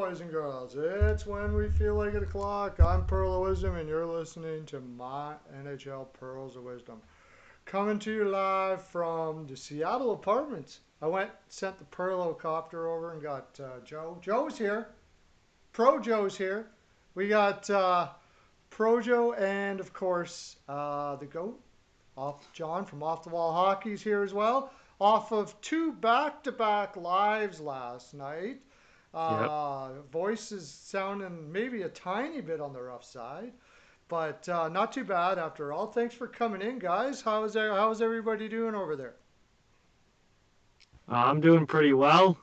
boys and girls. It's when we feel like 8 o'clock. I'm Pearlo Wisdom, and you're listening to my NHL Pearls of Wisdom. Coming to you live from the Seattle apartments. Sent the Pearlo copter over and got Joe. Joe's here. Pro Joe's here. We got Pro Joe and, of course, the GOAT, John from Off the Wall Hockey's here as well. Off of two back-to-back lives last night. Yep. Voice is sounding maybe a tiny bit on the rough side, but not too bad after all. Thanks for coming in, guys. How's everybody doing over there? I'm doing pretty well.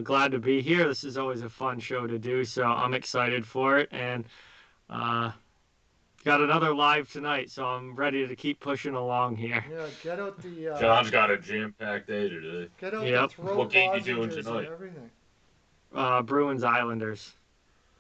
Glad to be here. This is always a fun show to do, so I'm excited for it. And uh, got another live tonight, so I'm ready to keep pushing along here. Yeah, get out the John's got a jam-packed day today. get out the Yep. throat What game you doing lozenges and tonight? everything. Bruins Islanders.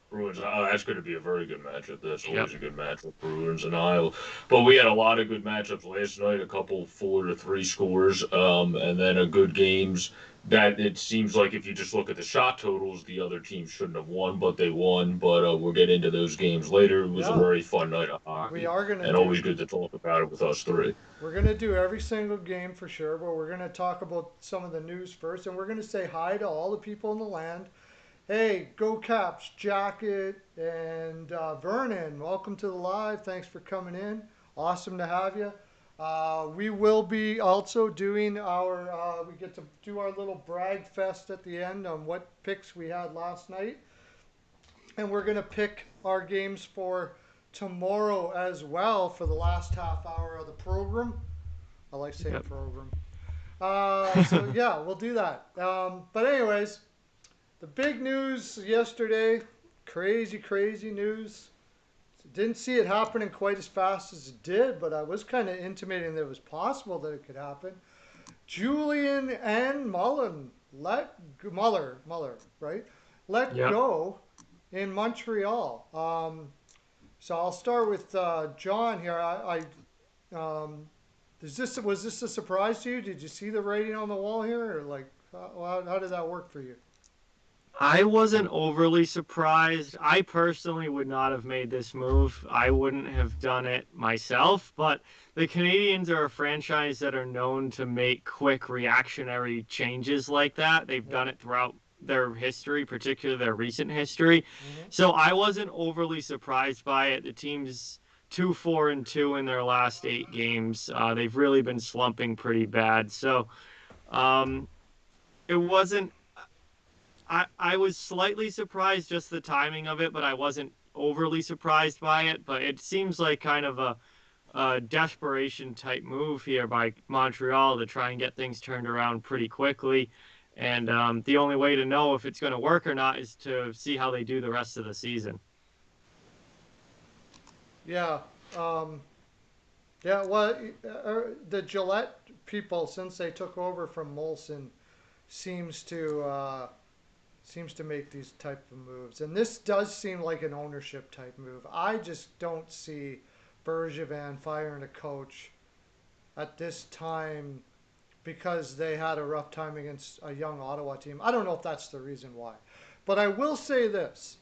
Bruins. Oh, that's going to be a very good matchup. That's Yep. always a good matchup, Bruins and Isle. But we had a lot of good matchups last night. A couple 4-3 scores, and then a good games. That it seems like if you just look at the shot totals, the other team shouldn't have won, but they won. But we'll get into those games later. It was a very fun night of hockey, We are gonna and always good to talk about it with us three. We're going to do every single game for sure, but we're going to talk about some of the news first, and we're going to say hi to all the people in the land. Hey, Go Caps, Jacket, and Vernon, welcome to the live. Thanks for coming in. Awesome to have you. We will be also doing we get to do our little brag fest at the end on what picks we had last night. And we're going to pick our games for tomorrow as well for the last half hour of the program. I like saying Yep. program. So yeah, we'll do that. But anyways, the big news yesterday, crazy news. Didn't see it happening quite as fast as it did, but I was kind of intimating that it was possible that it could happen. Julian and Muller, right? Let Yep. go in Montreal. So I'll start with John here. Was this a surprise to you? Did you see the writing on the wall here, or like how did that work for you? I wasn't overly surprised. I personally would not have made this move. I wouldn't have done it myself, but the Canadians are a franchise that are known to make quick reactionary changes like that. They've done it throughout their history, particularly their recent history. Mm-hmm. So I wasn't overly surprised by it. The team's 2-4-2 in their last 8 games. They've really been slumping pretty bad. So um, it wasn't I was slightly surprised just the timing of it, but I wasn't overly surprised by it. But it seems like kind of a desperation type move here by Montreal to try and get things turned around pretty quickly. And the only way to know if it's going to work or not is to see how they do the rest of the season. Yeah. Yeah. Well, the Gillette people, since they took over from Molson, seems to make these type of moves, and this does seem like an ownership type move. I just don't see Bergevin firing a coach at this time because they had a rough time against a young Ottawa team. I don't know if that's the reason why, but I will say this: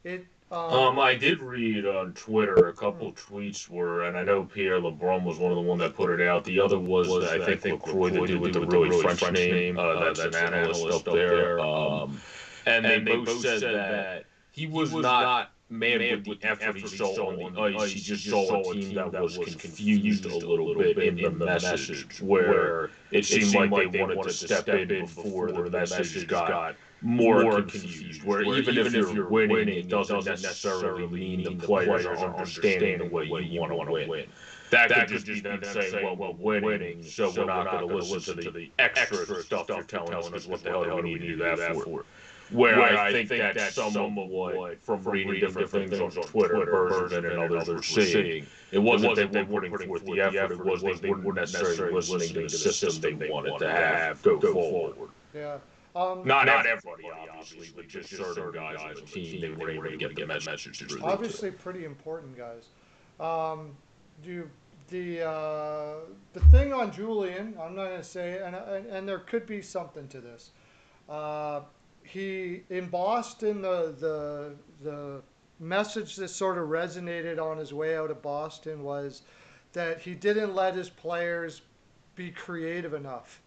it. I did read on Twitter a couple tweets were, and I know Pierre LeBrun was one of the one that put it out. The other was I think LaCroix, the dude with the really French name. That's an analyst up there. And they both said that he was not mad with the effort he saw on the ice. He just saw a team that was confused a little bit in the message, where it seemed like they wanted to step in before the message got more confused. Where even if you're winning, it doesn't necessarily mean the players are understanding the way you want to win. That could just be them saying, well, we're winning, so we're not going to listen to the extra stuff you're telling us, because what the hell do we need to do that for? Where I think that's some of what, from reading different things on Twitter, Bergevin and others were saying, it wasn't that they weren't putting forth the effort, it was they weren't necessarily listening to the system they wanted to have go forward. Yeah. Not everybody, obviously, but just certain guys on the team, they were able to get the message through. Obviously, pretty important guys. Do the thing on Julian? I'm not going to say, and there could be something to this. he in Boston, the message that sort of resonated on his way out of Boston was that he didn't let his players be creative enough.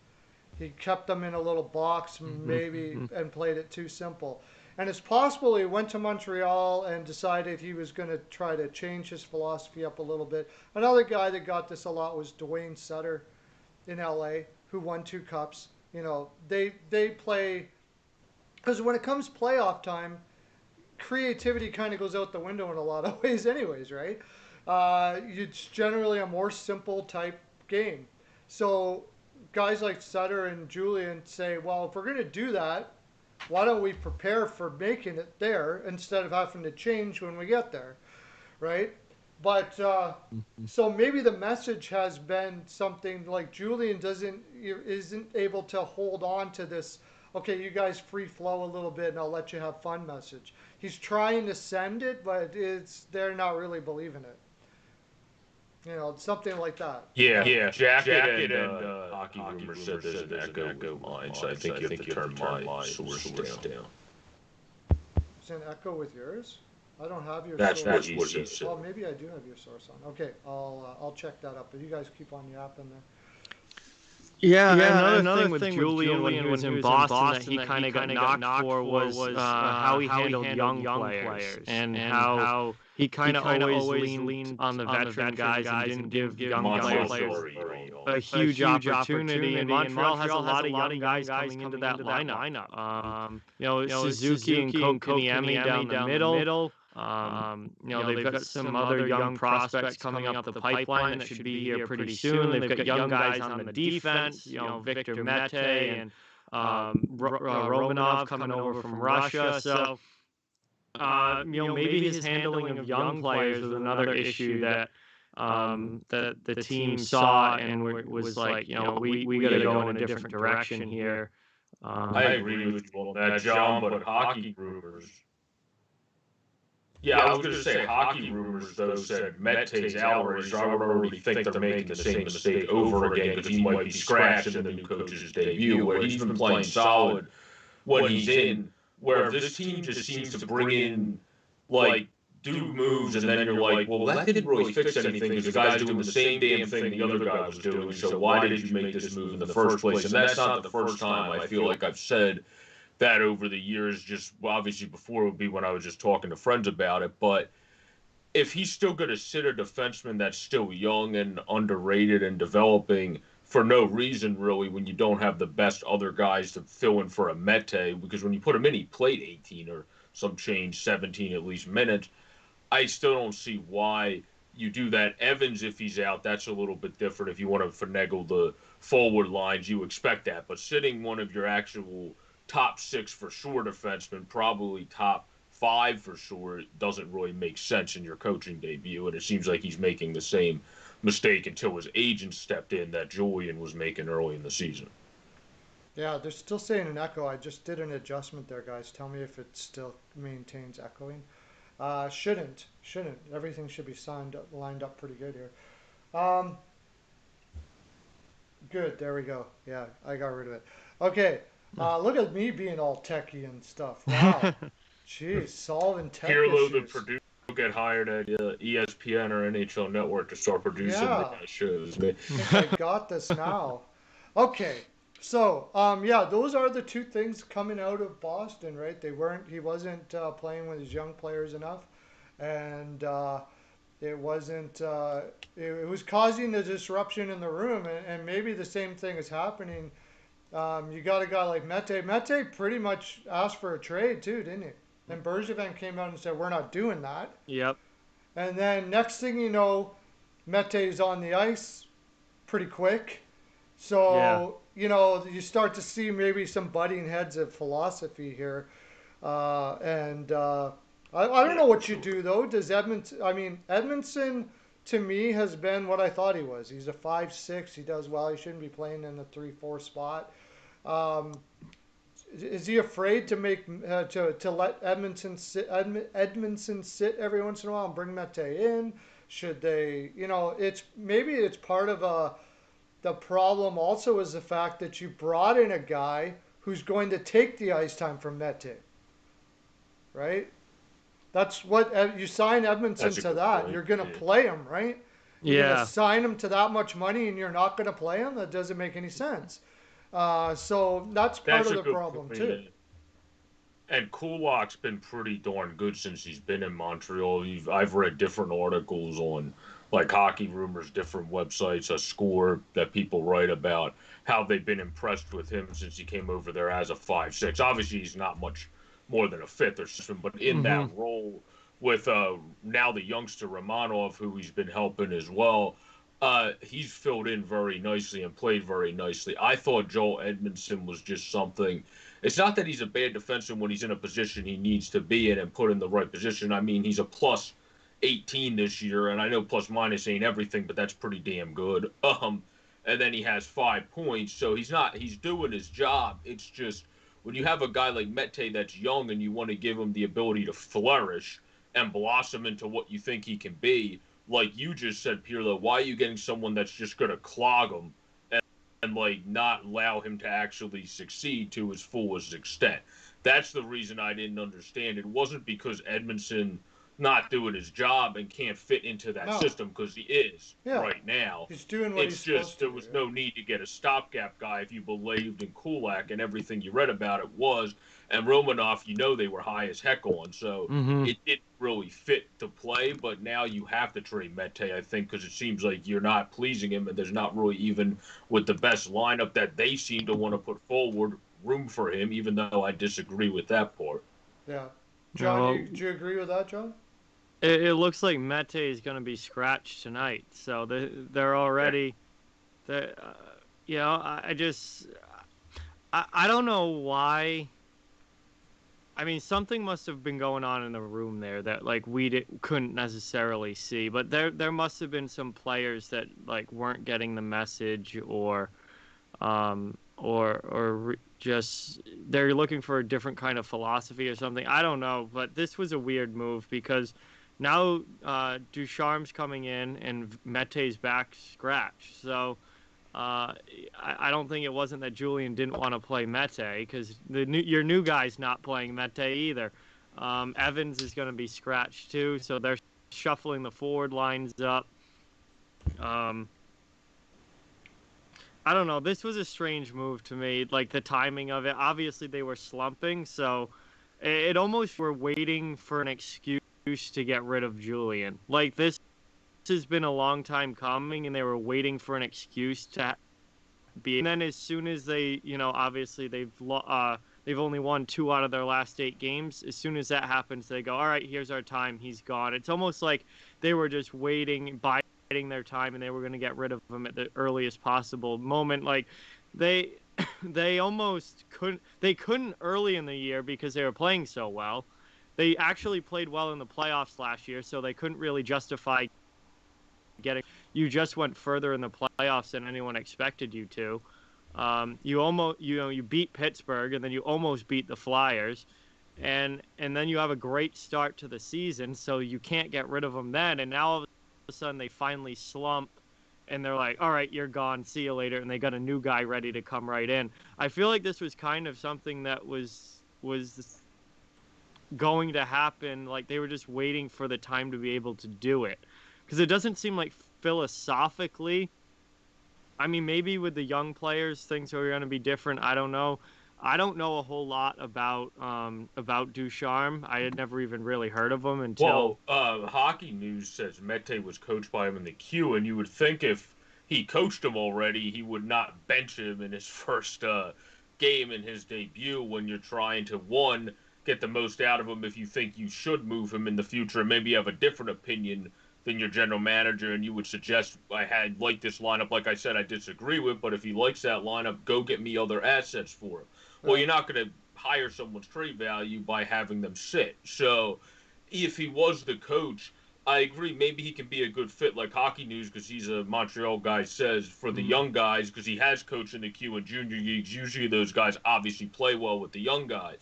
He kept them in a little box, maybe, and played it too simple. And it's possible he went to Montreal and decided he was going to try to change his philosophy up a little bit. Another guy that got this a lot was Dwayne Sutter in LA, who won 2 cups. They play, because when it comes playoff time, creativity kind of goes out the window in a lot of ways, anyways, right? It's generally a more simple type game. So guys like Sutter and Julian say, well, if we're going to do that, why don't we prepare for making it there instead of having to change when we get there, right? But so maybe the message has been something like Julian isn't able to hold on to this. Okay, you guys free flow a little bit, and I'll let you have fun message. He's trying to send it, but they're not really believing it. Something like that. Yeah. Jacket and Hockey Rumor said there's an echo with mine, so I think you have to turn my source down. Is there an echo with yours? I don't have your That's source. what he said. Oh, maybe I do have your source on. Okay, I'll check that up. But you guys keep on yapping there. Yeah, another thing with Julian when he was in Boston that he kind of got knocked for was how he handled young players and how he kind of always leaned on the veteran guys and didn't give young players a huge opportunity. And Montreal has a lot of young guys coming into that lineup. Suzuki and Kotkaniemi down the middle. They've got some other young prospects coming up the pipeline that should be here pretty soon. They've got young guys on the defense, Victor Mete and Romanov coming over from Russia. So, maybe his handling of young players was another issue that the team saw and was like, we got to go in a different direction here. I agree with you on that, John, but Hockey Rumors. Yeah, I was going to say Hockey Rumors, though, said Mete's Alvarez. So I would already think they're making the same mistake over again because he might be scratched in the new coach's debut, where he's been playing solid when he's in. Where this team just seems to bring in, do moves, and then you're like, well, that didn't really fix anything because the guy's doing the same damn thing the other guy was doing. So why did you make this move in the first place? And that's not the first time. I feel like I've said that over the years, just obviously before would be when I was just talking to friends about it. But if he's still going to sit a defenseman that's still young and underrated and developing for no reason, really, when you don't have the best other guys to fill in for a Mete, because when you put him in, he played 18 or some change, 17 at least minutes. I still don't see why you do that. Evans, if he's out, that's a little bit different. If you want to finagle the forward lines, you expect that. But sitting one of your actual top 6 for sure defenseman, probably top 5 for sure, it doesn't really make sense in your coaching debut. And it seems like he's making the same mistake until his agent stepped in that Julian was making early in the season. Yeah, they're still saying an echo. I just did an adjustment there, guys. Tell me if it still maintains echoing. Shouldn't. Everything should be lined up pretty good here. Good, there we go. Yeah, I got rid of it. Okay, look at me being all techie and stuff. Wow. Jeez, solving tech Pearlo, issues. the producer, will get hired at ESPN or NHL Network to start producing the shows. I think I got this now. Okay, so those are the 2 things coming out of Boston, right? He wasn't playing with his young players enough, and it wasn't. It was causing a disruption in the room, and maybe the same thing is happening. You got a guy like Mete. Mete pretty much asked for a trade too, didn't he? And Bergevin came out and said, "We're not doing that." Yep. And then next thing you know, Mete's on the ice pretty quick. So you start to see maybe some butting heads of philosophy here, and I don't know what you do though. Does Edmondson? I mean, Edmondson to me has been what I thought he was. He's a 5'6". He does well. He shouldn't be playing in the 3-4 spot. Is he afraid to make to let Edmondson sit every once in a while and bring Mete in? Should they? It's part of the problem. Also, is the fact that you brought in a guy who's going to take the ice time from Mete, right? That's what you sign Edmondson That's a to good that. point. You're going to Yeah. play him, right? You're going to Yeah. sign him to that much money and you're not going to play him? That doesn't make any sense. So that's part That's of a the good problem, point. too. And Kulak's been pretty darn good since he's been in Montreal. I've read different articles on like Hockey Rumors, different websites, a score that people write about how they've been impressed with him since he came over there as a 5'6". Obviously, he's not much more than a fifth or something, but in that Hmm. role with now the youngster Romanov, who he's been helping as well, he's filled in very nicely and played very nicely. I thought Joel Edmondson was just something. It's not that he's a bad defenseman when he's in a position he needs to be in and put in the right position. I mean, he's a plus 18 this year, and I know plus minus ain't everything, but that's pretty damn good. And then he has 5 points, so he's doing his job. It's just when you have a guy like Mete that's young and you want to give him the ability to flourish and blossom into what you think he can be, like you just said, Pirlo, why are you getting someone that's just going to clog him and like not allow him to actually succeed to his fullest extent? That's the reason I didn't understand. It wasn't because Edmondson not doing his job and can't fit into that No. system, because he is Yeah. right now. He's doing what he's It's supposed just to there do. was Yeah. no need to get a stopgap guy if you believed in Kulak, and everything you read about it was. And Romanoff, they were high as heck on. So Hmm. it didn't really fit to play, but now you have to trade Mete, I think, because it seems like you're not pleasing him, and there's not really, even with the best lineup that they seem to want to put forward, room for him, even though I disagree with that part. Yeah. John, Well, do you agree with that, John? it looks like Mete is going to be scratched tonight, so they're Yeah. already. They're, I just I don't know why. I mean, something must have been going on in the room there that like couldn't necessarily see. But there must have been some players that like weren't getting the message, just they're looking for a different kind of philosophy or something. I don't know, but this was a weird move because now Ducharme's coming in and Mete's back scratch. So I don't think it wasn't that Julian didn't want to play Mete because your new guy's not playing Mete either. Evans is going to be scratched too, so they're shuffling the forward lines up. Um, I don't know. This was a strange move to me, like the timing of it. Obviously, they were slumping, so it almost were waiting for an excuse to get rid of Julian. Like this has been a long time coming, and they were waiting for an excuse to be. And then as soon as they, obviously they've only won 2 out of their last 8 games. As soon as that happens, they go, all right, here's our time. He's gone. It's almost like they were just waiting, biding their time, and they were going to get rid of him at the earliest possible moment. Like they, they almost couldn't. They couldn't early in the year because they were playing so well. They actually played well in the playoffs last year, so they couldn't really justify getting. You just went further in the playoffs than anyone expected you to. You almost, you beat Pittsburgh, and then you almost beat the Flyers, and then you have a great start to the season, so you can't get rid of them then. And now all of a sudden they finally slump, and they're like, "All right, you're gone. See you later." And they got a new guy ready to come right in. I feel like this was kind of something that was going to happen. Like they were just waiting for the time to be able to do it, because it doesn't seem like philosophically. I mean, maybe with the young players, things are going to be different. I don't know. I don't know a whole lot about Ducharme. I had never even really heard of him until. Well, Hockey News says Mete was coached by him in the queue, and you would think if he coached him already, he would not bench him in his first game in his debut when you're trying to, one, get the most out of him if you think you should move him in the future, and maybe you have a different opinion than your general manager, and you would suggest, I had like this lineup, like I said, I disagree with, but if he likes that lineup, go get me other assets for him. Well, Yeah. you're not going to hire someone's trade value by having them sit. So if he was the coach, I agree. Maybe he can be a good fit, like Hockey News, because he's a Montreal guy, says, for the Mhm. young guys, because he has coached in the Q and junior leagues. Usually those guys obviously play well with the young guys.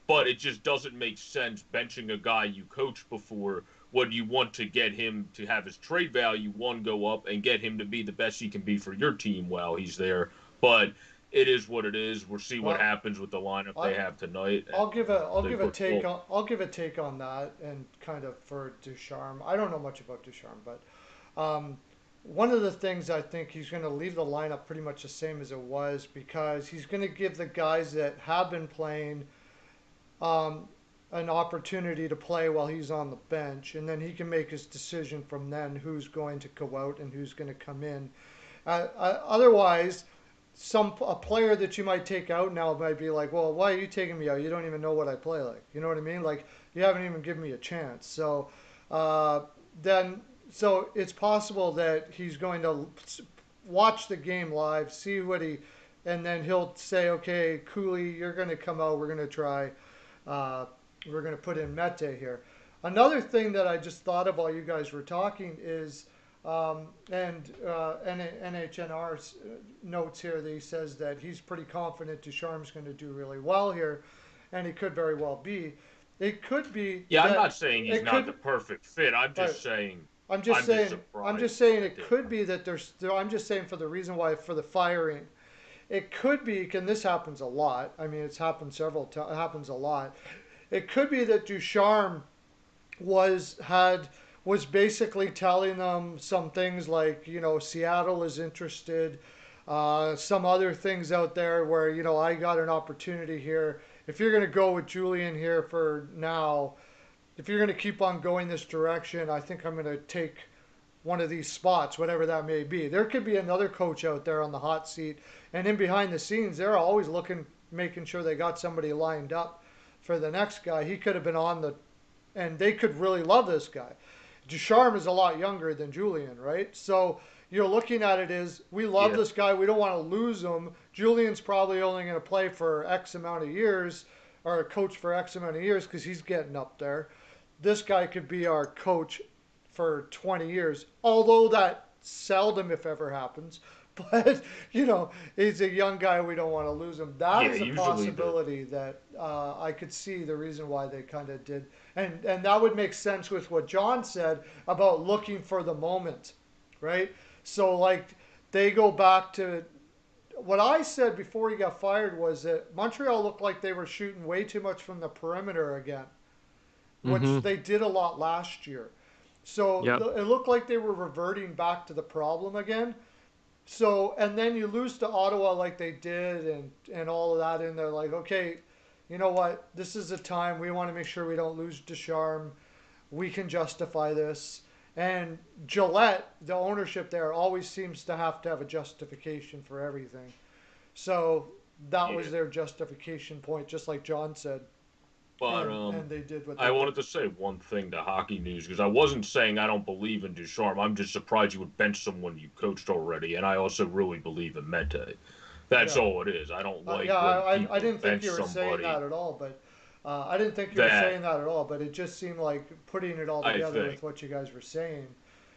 But it just doesn't make sense benching a guy you coached before when you want to get him to have his trade value, one, go up, and get him to be the best he can be for your team while he's there. But it is what it is. We'll see what Well, happens with the lineup I they have tonight. I'll They give a put take well, on I'll give a take on that and kind of for Ducharme. I don't know much about Ducharme, but um, one of the things I think he's going to leave the lineup pretty much the same as it was because he's going to give the guys that have been playing um, an opportunity to play while he's on the bench, and then he can make his decision from then who's going to go out and who's going to come in. Otherwise, a player that you might take out now might be like, well, why are you taking me out? You don't even know what I play like. You know what I mean? Like you haven't even given me a chance. Uh, then so it's possible that he's going to watch the game live, see what he, and then he'll say, okay, Cooley, you're going to come out. We're going to try. Uh, we're going to put in Mete here. Another thing that I just thought about, you guys were talking, is and NHNR's notes here that he says that he's pretty confident Ducharme's going to do really well here, and he could very well be. It could be yeah, I'm that not saying he's it not the could. perfect fit. I'm Uh, just saying I'm just I'm just saying. I'm surprised just saying that it they. could be that there's. I'm just saying for the reason why for the firing, it could be. And this happens a lot. I mean, it's happened several times. It happens a lot. It could be that Ducharme was had was basically telling them some things like Seattle is interested, some other things out there where I got an opportunity here. If you're going to go with Julian here for now, if you're going to keep on going this direction, I think I'm going to take one of these spots, whatever that may be. There could be another coach out there on the hot seat, and in behind the scenes, they're always looking, making sure they got somebody lined up for the next guy. He could have been on the, and they could really love this guy. Ducharme is a lot younger than Julian, right? So you're looking at it as we love Yeah, this guy, we don't want to lose him. Julian's probably only going to play for X amount of years, or a coach for X amount of years because he's getting up there. This guy could be our coach for 20 years, although that seldom, if ever, happens. But he's a young guy. We don't want to lose him. That yeah. is a Usually the possibility that I could see the reason why they kind of did, and that would make sense with what John said about looking for the moment, right? So like they go back to what I said before he got fired was that Montreal looked like they were shooting way too much from the perimeter again, which Mm-hmm. they did a lot last year. So Yep. it looked like they were reverting back to the problem again. So and then you lose to Ottawa like they did, and all of that, and they're like, okay, you know what? This is a time we want to make sure we don't lose Ducharme. We can justify this. And Gillette, the ownership there, always seems to have a justification for everything. So that was yeah, their justification point, just like John said, but and they did what I they did. wanted to say one thing to hockey news because I wasn't saying I don't believe in Ducharme. I'm just surprised you would bench someone you coached already, and I also really believe in Mete. That's Yeah. all it is. I don't Yeah, like when I people didn't think bench you were saying somebody that at all, but I didn't think you were that saying that at all, but it just seemed like putting it all I together think. with what you guys were saying,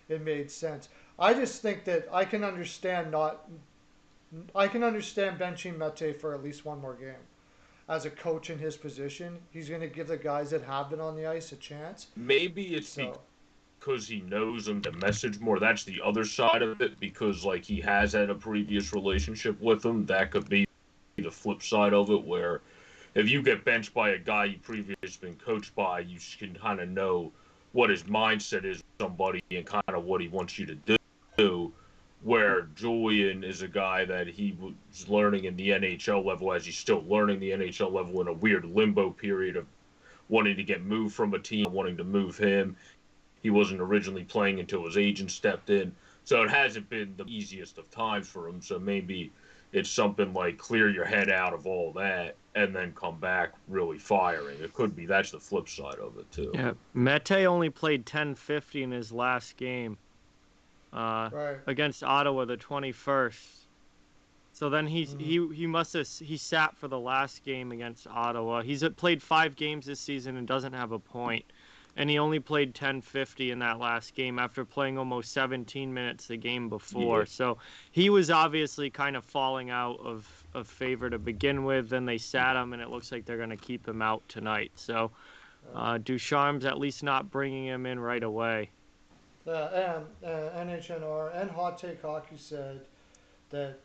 it made sense. I just think that I can understand benching Mete for at least one more game. As a coach in his position, he's going to give the guys that have been on the ice a chance. Maybe it's So, because he knows him to message more. That's the other side of it because like he has had a previous relationship with him. That could be the flip side of it where if you get benched by a guy you previously been coached by, you can kind of know what his mindset is with somebody and kind of what he wants you to do. Where Julian is a guy that he was learning in the NHL level as he's still learning the NHL level in a weird limbo period of wanting to get moved from a team, wanting to move him. He wasn't originally playing until his agent stepped in. So it hasn't been the easiest of times for him. So maybe it's something like clear your head out of all that and then come back really firing. It could be that's the flip side of it too. Yeah. Mete only played 10:50 in his last game uh, right. against Ottawa the 21st. So then Mm-hmm. he must have he sat for the last game against Ottawa. He's played 5 games this season and doesn't have a point, and he only played 10:50 in that last game after playing almost 17 minutes the game Yeah. before. So he was obviously kind of falling out of favor to begin with. Then they sat him, and it looks like they're going to keep him out tonight. So Ducharme's at least not bringing him in right away. And NHNR and Hot Take Hockey said that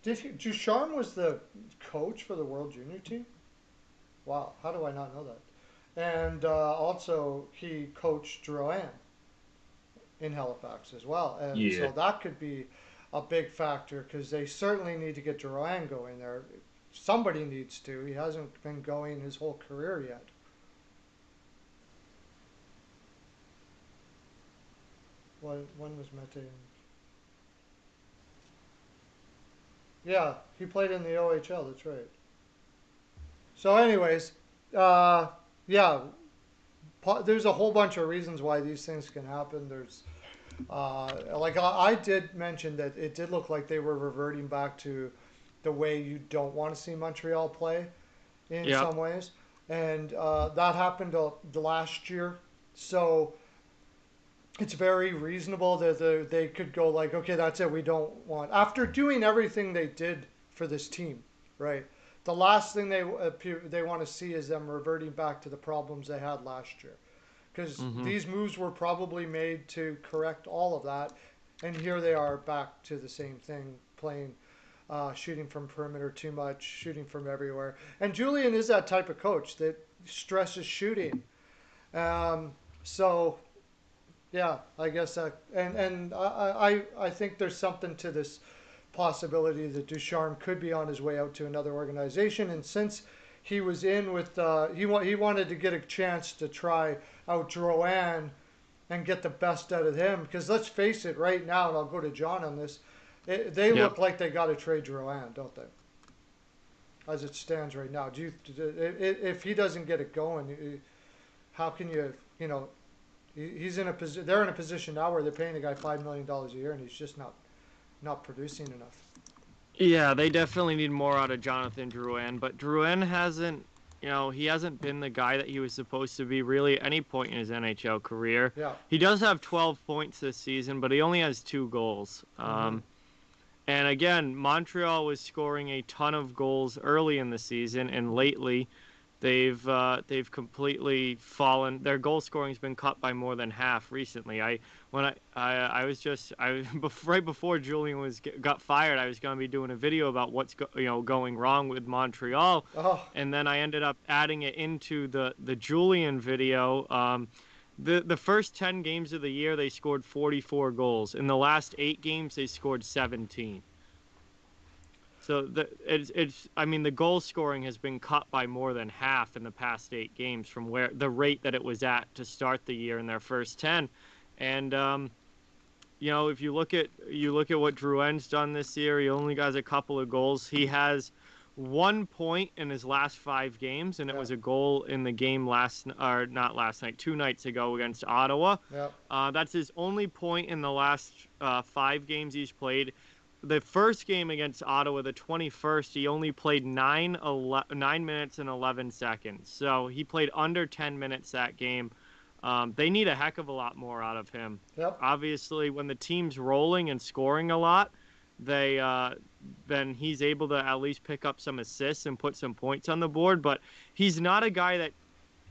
Ducharme was the coach for the World Junior team? Wow, how do I not know that? And also, he coached Drouin in Halifax as well. And Yeah. so that could be a big factor because they certainly need to get Drouin going there. Somebody needs to. He hasn't been going his whole career yet. When was Mete? Yeah, he played in the OHL. That's right. So, anyways, uh, yeah, there's a whole bunch of reasons why these things can happen. There's like I did mention that it did look like they were reverting back to the way you don't want to see Montreal play in Yep. some ways, and that happened the last year. So it's very reasonable that they could go like, okay, that's it. We don't want after doing everything they did for this team, right? The last thing they want to see is them reverting back to the problems they had last year, because Hmm. these moves were probably made to correct all of that, and here they are back to the same thing, playing, shooting from perimeter too much, shooting from everywhere. And Julian is that type of coach that stresses shooting. Um, so yeah, I guess that, and I think there's something to this possibility that Ducharme could be on his way out to another organization, and since he was in with he wanted to get a chance to try out Drouin and get the best out of him, because let's face it, right now, and I'll go to John on this, they Yep. look like they got to trade Drouin, don't they? As it stands right now, do you if he doesn't get it going, how can you know he's in a position. They're in a position now where they're paying the guy $5 million a year, and he's just not producing enough. Yeah, they definitely need more out of Jonathan Drouin, but Drouin hasn't, he hasn't been the guy that he was supposed to be really at any point in his NHL career. Yeah. He does have 12 points this season, but he only has 2 goals. Mm-hmm. And again, Montreal was scoring a ton of goals early in the season, and lately they've completely fallen. Their goal scoring has been cut by more than half recently. I was just right before Julian got fired, I was going to be doing a video about what's going wrong with Montreal, Oh. and then I ended up adding it into the Julian video. The first 10 games of the year they scored 44 goals. In the last 8 games they scored 17. So it's I mean the goal scoring has been cut by more than half in the past 8 games from where the rate that it was at to start the year in their first 10. And if you look at what Drouin's done this year, he only got a couple of goals. He has 1 point in his last 5 games, and it Yeah. was a goal in the game or not last night, 2 nights ago against Ottawa. Yeah. That's his only point in the last 5 games he's played. The first game against Ottawa, the 21st, he only played 9 minutes and 11 seconds. So he played under 10 minutes that game. They need a heck of a lot more out of him. Yep. Obviously, when the team's rolling and scoring a lot, they then he's able to at least pick up some assists and put some points on the board. But he's not a guy that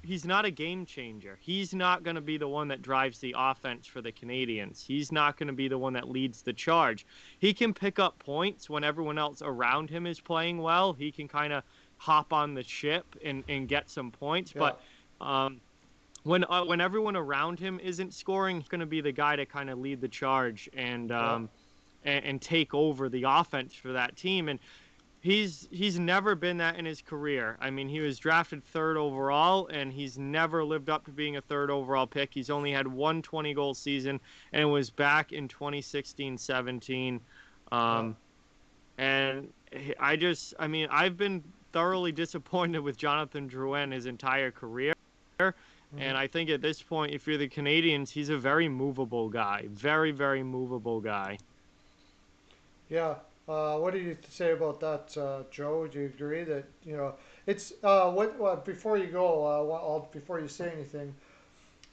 he's not a game changer. He's not going to be the one that drives the offense for the Canadians. He's not going to be the one that leads the charge. He can pick up points when everyone else around him is playing well. He can kind of hop on the ship and get some points. Yeah. But when everyone around him isn't scoring, he's going to be the guy to kind of lead the charge Yeah. and take over the offense for that team. And he's never been that in his career. I mean, he was drafted third overall, and he's never lived up to being a third overall pick. He's only had one 20-goal season, and it was back in 2016-17. Yeah. And I've been thoroughly disappointed with Jonathan Drouin his entire career. Mm-hmm. And I think at this point, if you're the Canadians, he's a very movable guy. Very, very movable guy. Yeah. What do you say about that, Joe? Do you agree that it's what before you go, before you say anything?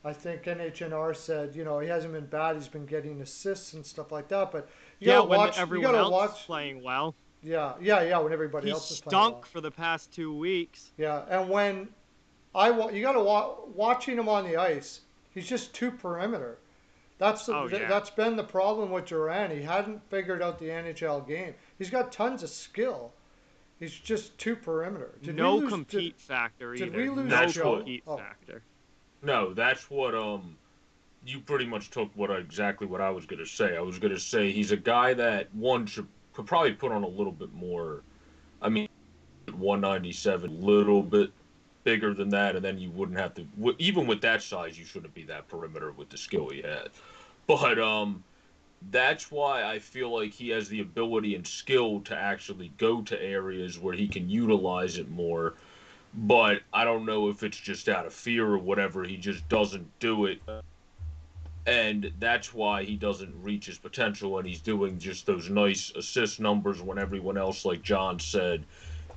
I think NHNR said he hasn't been bad. He's been getting assists and stuff like that. But you Yeah, gotta when watch. You everyone gotta else is watch. playing well. Yeah, yeah, yeah. When everybody He else is playing stunk well. for the past 2 weeks. Yeah, and when you gotta watching him on the ice. He's just too perimeter. Oh yeah. That's been the problem with Duran. He hadn't figured out the NHL game. He's got tons of skill. He's just too perimeter. Did we No lose? compete factor Did either. we lose No That's what. Joe? compete Oh, factor. No, that's what. You pretty much took exactly what I was gonna say. I was gonna say he's a guy that one could probably put on a little bit more. I mean, 197, little bit bigger than that, and then you wouldn't have to. Even with that size, you shouldn't be that perimeter with the skill he had. But that's why I feel like he has the ability and skill to actually go to areas where he can utilize it more. But I don't know if it's just out of fear or whatever. He just doesn't do it, and that's why he doesn't reach his potential. And he's doing just those nice assist numbers when everyone else, like John said,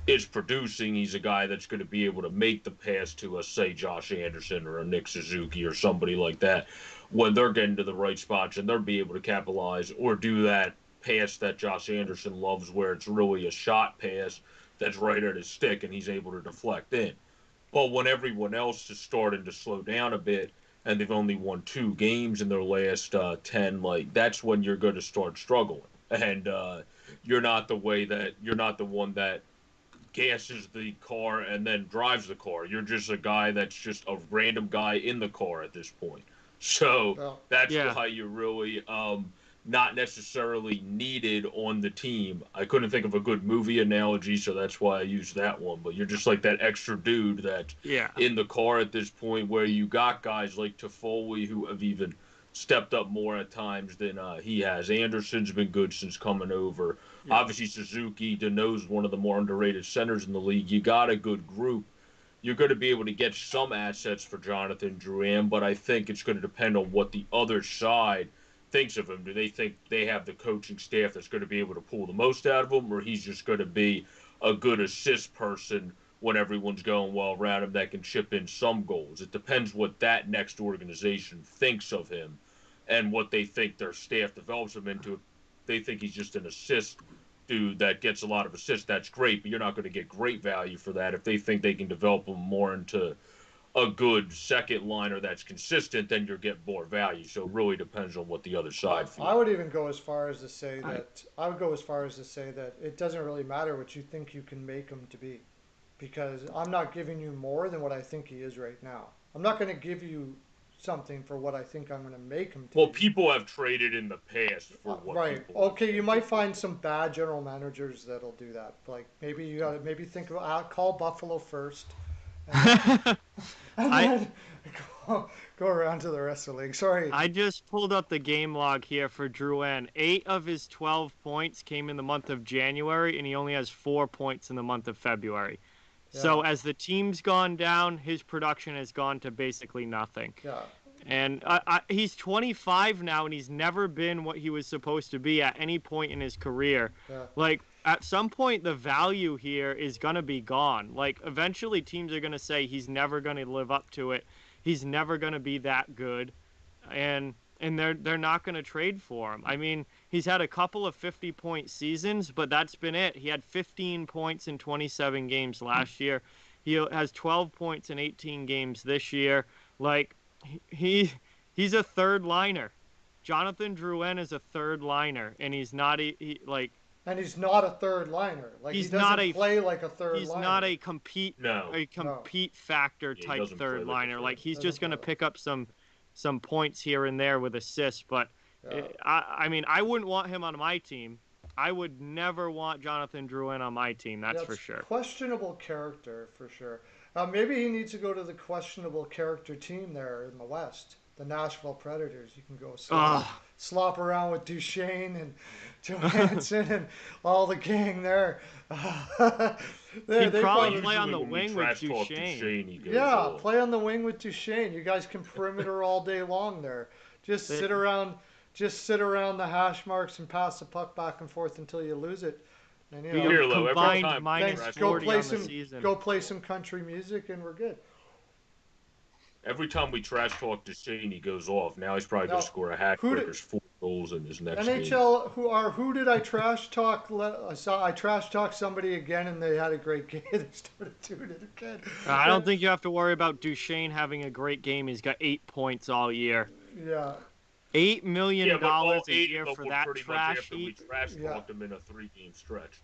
is producing. He's a guy that's going to be able to make the pass to a, say, Josh Anderson or a Nick Suzuki or somebody like that when they're getting to the right spots, and they'll be able to capitalize or do that pass that Josh Anderson loves where it's really a shot pass that's right at his stick and he's able to deflect in. But when everyone else is starting to slow down a bit and they've only won 2 games in their last 10, like that's when you're going to start struggling. And you're not the one that gasses the car and then drives the car. You're just a guy that's just a random guy in the car at this point. So well, that's Yeah. why you're really not necessarily needed on the team. I couldn't think of a good movie analogy, so that's why I used that one. But you're just like that extra dude that's Yeah. in the car at this point, where you got guys like Toffoli who have even stepped up more at times than he has. Anderson's been good since coming over. Yeah. Obviously, Suzuki, Dano's one of the more underrated centers in the league. You got a good group. You're going to be able to get some assets for Jonathan Drouin, but I think it's going to depend on what the other side thinks of him. Do they think they have the coaching staff that's going to be able to pull the most out of him, or he's just going to be a good assist person when everyone's going well around him that can chip in some goals? It depends what that next organization thinks of him and what they think their staff develops him into. If they think he's just an assist dude that gets a lot of assists, that's great, but you're not going to get great value for that. If they think they can develop him more into a good second liner that's consistent, then you'll get more value. So it really depends on what the other side I feels. would even go as far as to say I, that I would go as far as to say that it doesn't really matter what you think you can make him to be, because I'm not giving you more than what I think he is right now. I'm not going to give you something for what I think I'm going to make him to Well, be. people have traded in the past for what Right. people Okay. You think might they find some bad general managers that'll do that. Like maybe you got to maybe think about call Buffalo first, and then and I then go around to the rest of the league. Sorry. I just pulled up the game log here for Drouin. 8 of his 12 points came in the month of January, and he only has 4 points in the month of February. Yeah. So as the team's gone down, his production has gone to basically nothing. Yeah. And he's 25 now, and he's never been what he was supposed to be at any point in his career. Yeah. Like, at some point, the value here is going to be gone. Like, eventually, teams are going to say he's never going to live up to it. He's never going to be that good. And they're not going to trade for him. I mean, he's had a couple of 50-point seasons, but that's been it. He had 15 points in 27 games last year. He has 12 points in 18 games this year. Like, he he's a third liner. Jonathan Drouin is a third liner, and he's not like And he's not a third liner. Like he he's not doesn't play like a third he's liner. not a compete No. No. factor Yeah, he type doesn't play third like a liner. third. Like he's just Doesn't gonna play. pick up some points here and there with assists, but Yeah. I mean I wouldn't want him on my team. I would never want Jonathan Drouin on my team. That's Yeah, for it's sure. questionable character for sure. Maybe he needs to go to the questionable character team there in the West, the Nashville Predators. You can go Ah, slop around with Duchesne and Johansson and all the gang there. he'd They probably probably play on the Usually when we wing with trash talk Duchesne. Duchesne, he goes yeah off. play on the wing with Duchesne. You guys can perimeter all day long there. Just They- sit around, just sit around the hash marks and pass the puck back and forth until you lose it. And Be a Pearlo, every combined time we minus trash go 40 play on the some season. go play some country music and we're good. every time we trash talk Duchesne, he goes off. Now he's probably going Now, to score a hat who trick. did- There's 4 goals in his next game. NHL, who did I trash talk? I trash talked somebody again, and they had a great game. They started doing it again. I don't think you have to worry about Duchesne having a great game. He's got 8 points all year. Yeah, $8 million Yeah, but all a 8 year of them for were that pretty much trash after we heap. trash Yeah, talked him in a 3-game stretch.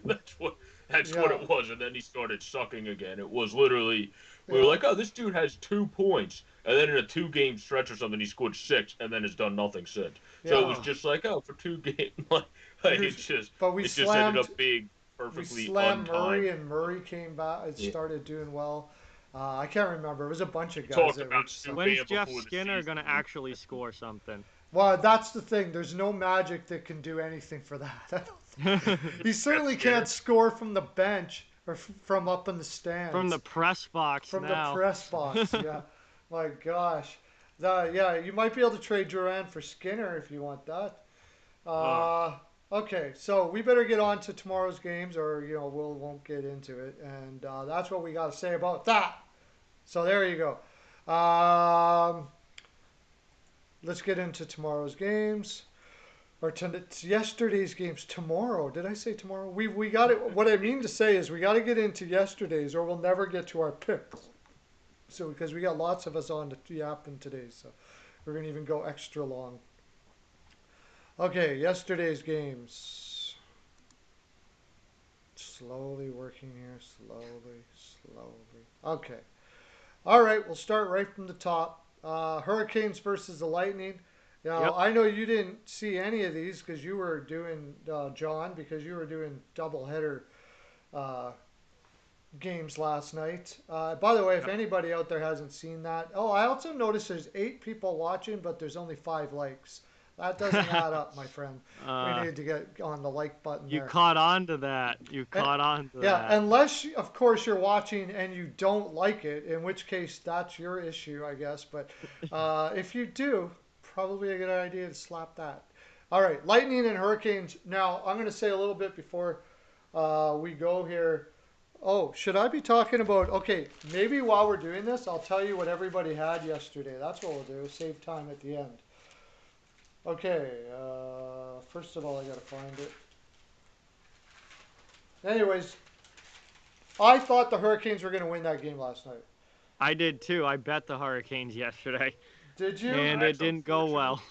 that's what that's what yeah, it was, and then he started sucking again. It was literally we were yeah, like, oh, this dude has 2 points, and then in a 2-game stretch or something, he scored 6, and then has done nothing since. So it yeah. was just like, oh, for 2 games, We were, but it just ended up being we perfectly slammed untimed. Murray, and Murray came back. It Yeah. started doing well. I can't remember. It was a bunch of We guys talked that were about just like, When's Subban Jeff before the Skinner season. gonna actually score something? well, that's the thing. There's no magic that can do anything for that. I don't he Jeff certainly can't Skinner. score from the bench or from up in the From the stands, press box from the now. press box. Yeah, my gosh. Yeah, you might be able to trade Durant for Skinner if you want that. uh, Uh, okay, so we better get on to tomorrow's games, or we won't get into it, and that's what we got to say about that. So there you go. Let's get into tomorrow's games. Or yesterday's games tomorrow. Did I say tomorrow? We got it. What I mean to say is we got to get into yesterday's, or we'll never get to our picks. So because we got lots of us on the app in today, so we're gonna even go extra long. Okay, yesterday's games. Slowly working here. Slowly, slowly. Okay. All right, we'll start right from the top. Hurricanes versus the Lightning. Now, yep. I know you didn't see any of these because you were doing, John, because you were doing doubleheader uh, games last night. By the way, if Yep. anybody out there hasn't seen that, oh, I also noticed there's 8 people watching, but there's only 5 likes. That doesn't add up, my friend. We uh, need to get on the like button you there. caught on to that. You Eh, caught on to Yeah, that. unless, of course, you're watching and you don't like it, in which case that's your issue, I guess. But if you do, probably a good idea to slap that. All right, Lightning and Hurricanes. Now, I'm going to say a little bit before we go here. Oh, should I be talking about? Okay, maybe while we're doing this, I'll tell you what everybody had yesterday. That's what we'll do. Save time at the end. Okay, first of all, I got to find it. Anyways, I thought the Hurricanes were going to win that game last night. I did too. I bet the Hurricanes yesterday, Did you? and it That's didn't go unfortunate. well.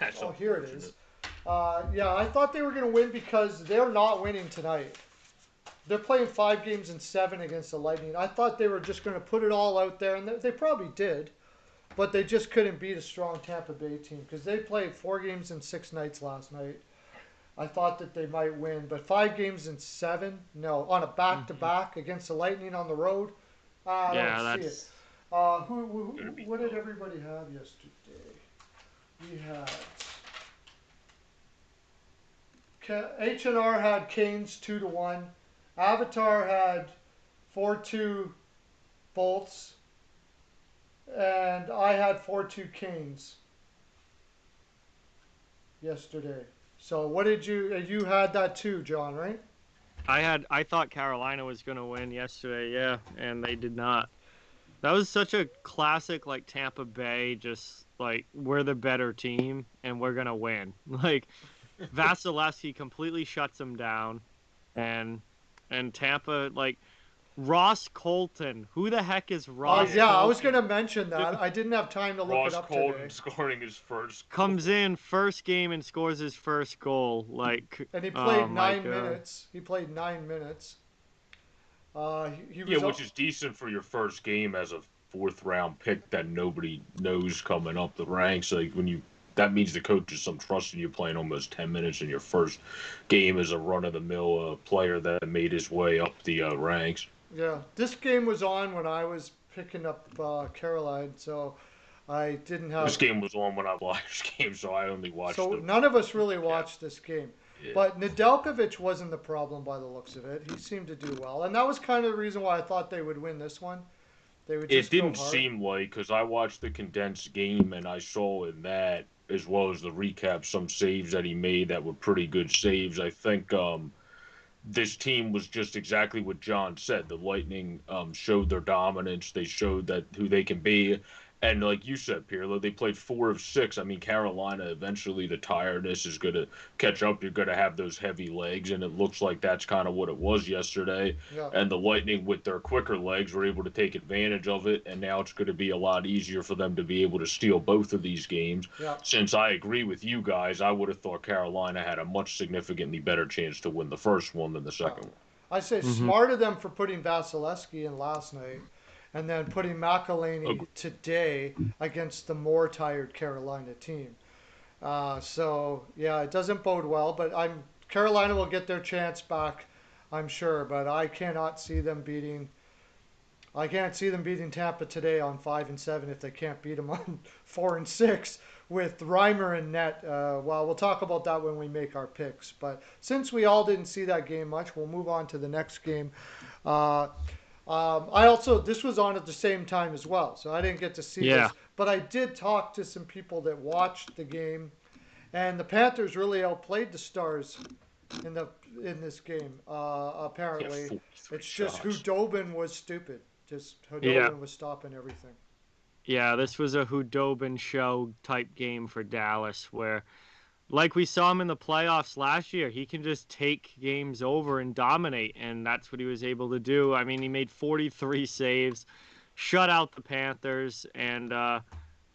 That's Oh, here it is. unfortunate. Yeah, I thought they were going to win because they're not winning tonight. They're playing 5 games in 7 against the Lightning. I thought they were just going to put it all out there, and they probably did, but they just couldn't beat a strong Tampa Bay team because they played 4 games in 6 nights last night. I thought that they might win, but 5 games in 7, no, on a Hmm. back-to-back against the Lightning on the road, I don't Yeah, see it. that's Gonna be What did tough. everybody have yesterday? We had H&R had Canes 2-1. Avatar had 4-2 Bolts, and I had 4-2 Canes yesterday. So what did you had that too, John, right? I thought Carolina was gonna win yesterday, yeah, and they did not. That was such a classic like Tampa Bay, just like we're the better team and we're gonna win. Like Vasilevsky completely shuts them down, and Tampa like Ross Colton. Who the heck is Oh Ross yeah, I was going Colton? to mention that. I didn't have time to look it Ross up Colton today. scoring his first Comes goal. in first game and scores his first goal. Like, And he oh played my nine god. minutes. He played 9 minutes. He Yeah, was. which is decent for your first game as a fourth round pick that nobody knows coming up the ranks. Like when you that means the coach has some trust in you playing almost 10 minutes in your first game as a run of the mill player that made his way up the ranks. Yeah, this game was on when I was picking up Caroline, so I didn't This have. game was on when I Flyers game, so I only watched So the none of us really recap. watched this game. Yeah. But Nedeljkovic wasn't the problem by the looks of it. He seemed to do well. And that was kind of the reason why I thought they would win this one. They would It just go didn't hard. seem like because I watched the condensed game and I saw in that as well as the recap some saves that he made that were pretty good saves. I think this team was just exactly what John said. The Lightning showed their dominance. They showed that who they can be, And like you said, Pearlo, they played 4 of 6. I mean, Carolina, eventually the tiredness is going to catch up. You're going to have those heavy legs, and it looks like that's kind of what it was yesterday. Yeah, And the Lightning, with their quicker legs, were able to take advantage of it. And now it's going to be a lot easier for them to be able to steal both of these games. yeah. Since I agree with you guys, I would have thought Carolina had a much significantly better chance to win the first one than the Yeah. second one. I say Hmm. smart of them for putting Vasilevsky in last night and then putting McElhaney Agreed. today against the more tired Carolina team. So yeah, it doesn't bode well, but I'm Carolina will get their chance back, I'm sure, but I can't see them beating Tampa today on 5-7 if they can't beat them on 4-6 with Reimer and net. Well, we'll talk about that when we make our picks. But since we all didn't see that game much, we'll move on to the next game. Uh, I also this was on at the same time as well, so I didn't get to see Yeah. this, but I did talk to some people that watched the game, and the Panthers really outplayed the Stars in the in this game. Yeah, Apparently, 43 it's just shots. Hudobin was stupid. Just Yeah. Hudobin was stopping everything. Yeah. This was a Hudobin show type game for Dallas where, like we saw him in the playoffs last year, he can just take games over and dominate, and that's what he was able to do. I mean, he made 43 saves, shut out the Panthers, and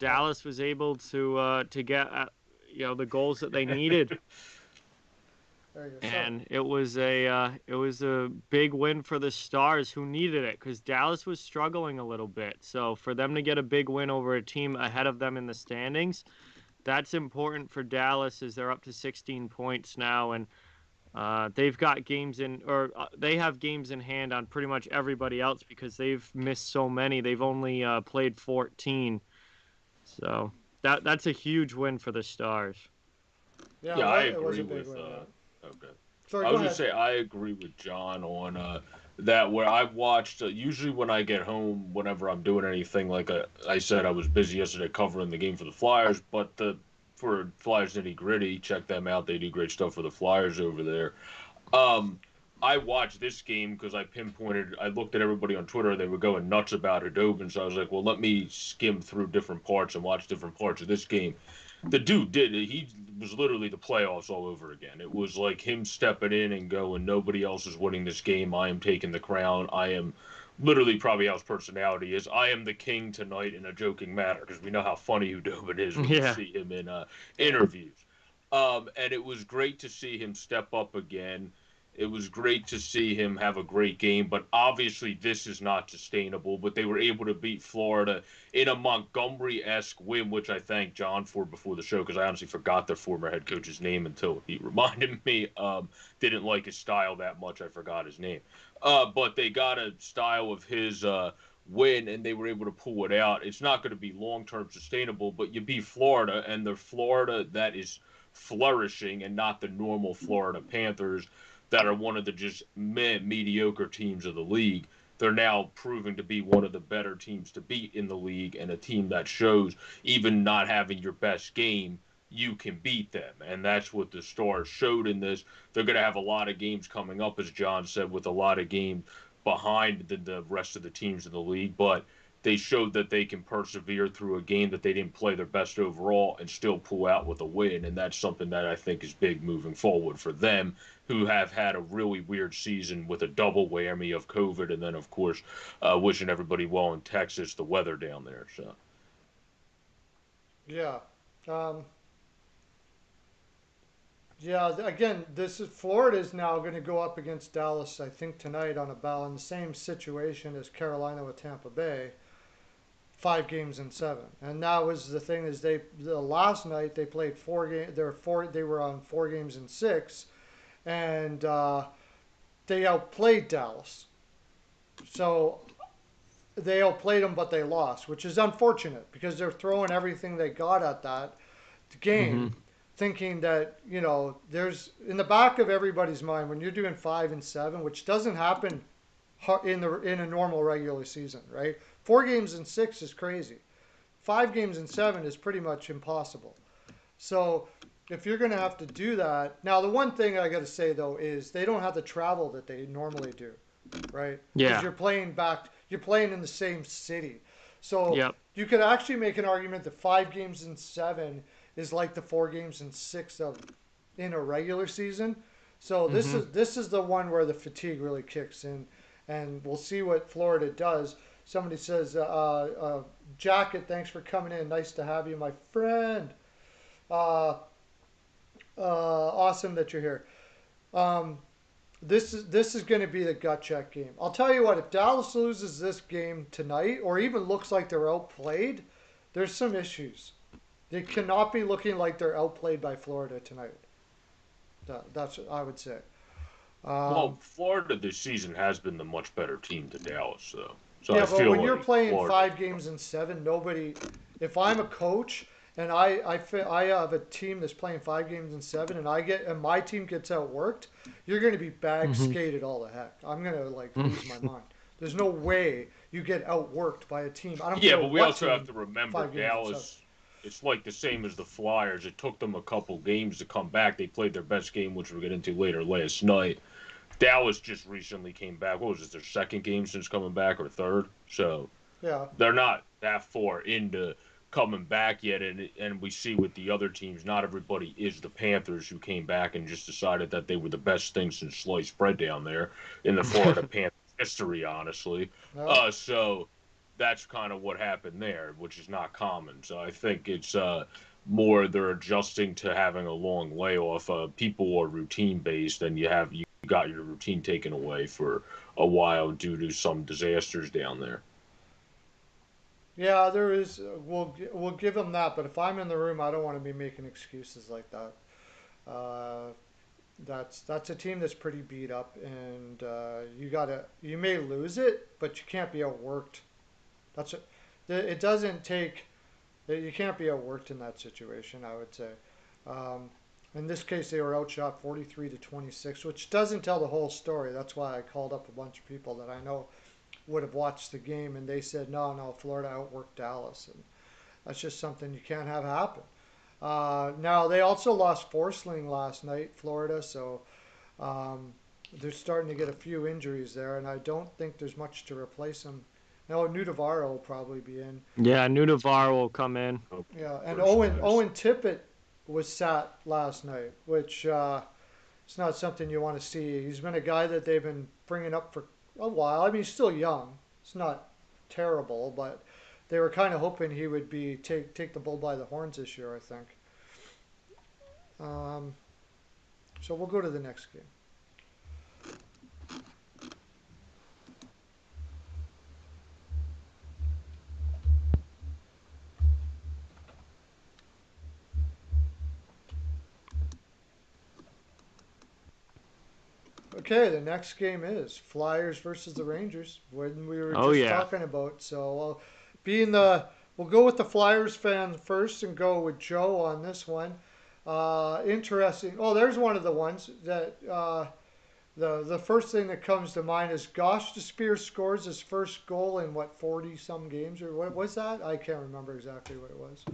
Yeah, Dallas was able to get the goals that they needed, there you go. So and it was a big win for the Stars who needed it because Dallas was struggling a little bit. So for them to get a big win over a team ahead of them in the standings, that's important for Dallas as they're up to 16 points now, and they've got games in, or they have games in hand on pretty much everybody else because they've missed so many. They've only played 14, so that's a huge win for the Stars. yeah, Yeah, I it was agree a big with. win. Yeah. Okay. Sorry, I go was gonna ahead. say I agree with John on that. Where I've watched usually when I get home, whenever I'm doing anything, like I said, I was busy yesterday covering the game for the Flyers, but the for Flyers Nitty Gritty, check them out. They do great stuff for the Flyers over there. Um, I watched this game because I pinpointed. I looked at everybody on Twitter; they were going nuts about Hudobin. So I was like, "Well, let me skim through different parts and watch different parts of this game." The dude did. He was literally the playoffs all over again. It was like him stepping in and going, "Nobody else is winning this game. I am taking the crown. I am." Literally, probably how his personality is. I am the king tonight in a joking manner because we know how funny Hudobin is when you Yeah, see him in Yeah, interviews. And it was great to see him step up again. It was great to see him have a great game, but obviously this is not sustainable. But they were able to beat Florida in a Montgomery-esque win, which I thank John for before the show because I honestly forgot their former head coach's name until he reminded me. Didn't like his style that much, I forgot his name. But they got a style of his win, and they were able to pull it out. It's not going to be long-term sustainable, but you beat Florida, and the Florida that is flourishing and not the normal Florida Panthers that are one of the just mediocre teams of the league. They're now proving to be one of the better teams to beat in the league and a team that shows even not having your best game, you can beat them. And that's what the Stars showed in this. They're going to have a lot of games coming up, as John said, with a lot of games behind the rest of the teams in the league. But they showed that they can persevere through a game that they didn't play their best overall and still pull out with a win. And that's something that I think is big moving forward for them, who have had a really weird season with a double whammy of COVID, and then, of course, wishing everybody well in Texas, the weather down there. So, yeah, um, yeah. Again, this is Florida is now going to go up against Dallas. I think tonight on a ball in the same situation as Carolina with Tampa Bay. 5 games in 7, and that was the thing is the last night they played 4 games. They were on 4 games in 6, and they outplayed Dallas. So they outplayed them, but they lost, which is unfortunate because they're throwing everything they got at that hmm game, thinking that there's in the back of everybody's mind when you're doing 5-7, which doesn't happen in a normal regular season, right? 4 games in 6 is crazy. 5 games in 7 is pretty much impossible. So if you're going to have to do that, now the one thing I got to say though is they don't have the travel that they normally do, right? Because yeah, you're playing in the same city. So Yep. you could actually make an argument that 5 games in 7 is like the 4 games in 6 of in a regular season. So this Mm-hmm. is this is the one where the fatigue really kicks in, and we'll see what Florida does. Somebody says, "Jacket, thanks for coming in. Nice to have you, my friend. Uh, awesome that you're here." Um, this is going to be the gut check game. I'll tell you what, if Dallas loses this game tonight, or even looks like they're outplayed, there's some issues. They cannot be looking like they're outplayed by Florida tonight. That's what I would say. Well, Um, Florida this season has been the much better team to Dallas, though. So yeah, I but feel when you're like playing Florida. 5 games in 7, nobody. If I'm a coach and I have a team that's playing 5 games in 7, and my team gets outworked, you're going to be bag Mm-hmm. skated all the heck. I'm going to like lose my mind. There's no way you get outworked by a team. I don't Yeah, care but we what also have team. to remember 5 games in 7. Dallas. It's like the same as the Flyers. It took them a couple games to come back. They played their best game, which we'll get into later last night. Dallas just recently came back. What was it, their second game since coming back or third? So Yeah, they're not that far into coming back yet. And we see with the other teams, not everybody is the Panthers who came back and just decided that they were the best thing since sliced bread down there in the Florida Panthers history, honestly. yeah. So that's kind of what happened there, which is not common. So I think it's more they're adjusting to having a long layoff. People are routine based, and you got your routine taken away for a while due to some disasters down there. Yeah, there is. We'll give them that. But if I'm in the room, I don't want to be making excuses like that. Uh, that's a team that's pretty beat up, and you may lose it, but you can't be outworked. That's it. It doesn't take. You can't be outworked in that situation. I would say. Um, in this case, they were outshot 43-26, which doesn't tell the whole story. That's why I called up a bunch of people that I know would have watched the game, and they said, no, no, Florida outworked Dallas, and that's just something you can't have happen. Now they also lost Forsling last night, Florida, so um, they're starting to get a few injuries there, and I don't think there's much to replace them. Now Nudavaro will probably be in. Yeah, Nudavar will come in. Yeah, and First Owen guys. Tippett was sat last night, which it's not something you want to see. He's been a guy that they've been bringing up for a while. I mean, he's still young. It's not terrible, but they were kind of hoping he would be take the bull by the horns this year. I think. Um, so we'll go to the next game. Okay, the next game is Flyers versus the Rangers. When we were Oh just yeah. talking about, so being the we'll go with the Flyers fan first and go with Joe on this one. Interesting. Oh, there's one of the ones that the first thing that comes to mind is Gosh Spear scores his first goal in what 40 some games, or what was that? I can't remember exactly what it was.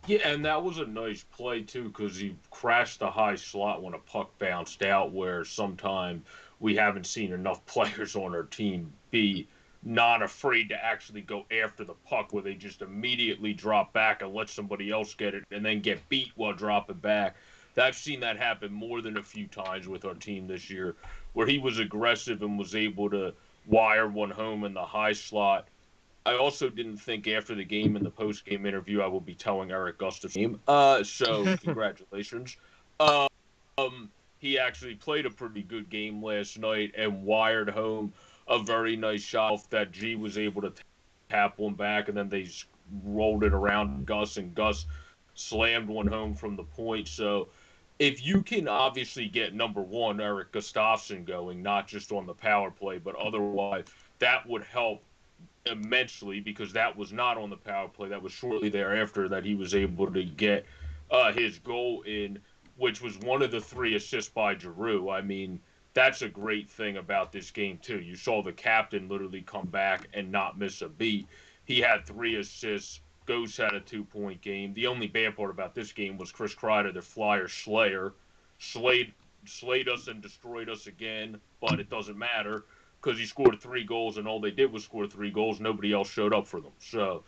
Yeah, and that was a nice play too, because he crashed the high slot when a puck bounced out. Where sometime we haven't seen enough players on our team be not afraid to actually go after the puck, where they just immediately drop back and let somebody else get it, and then get beat while dropping back. I've seen that happen more than a few times with our team this year, where he was aggressive and was able to wire one home in the high slot. I also didn't think after the game in the post game interview I will be telling Eric Gustafsson. So congratulations. Um, he actually played a pretty good game last night and wired home a very nice shot that G was able to tap one back, and then they rolled it around Gus, and Gus slammed one home from the point. So if you can obviously get number one Eric Gustafsson going, not just on the power play, but otherwise, that would help immensely, because that was not on the power play. That was shortly thereafter that he was able to get his goal in, which was one of the three assists by Giroux. I mean, that's a great thing about this game too. You saw the captain literally come back and not miss a beat. He had 3 assists. Ghost had a 2-point game. The only bad part about this game was Chris Kreider, the Flyer Slayer, slayed slayed us and destroyed us again, but it doesn't matter. because he scored 3 goals, and all they did was score 3 goals. Nobody else showed up for them. So,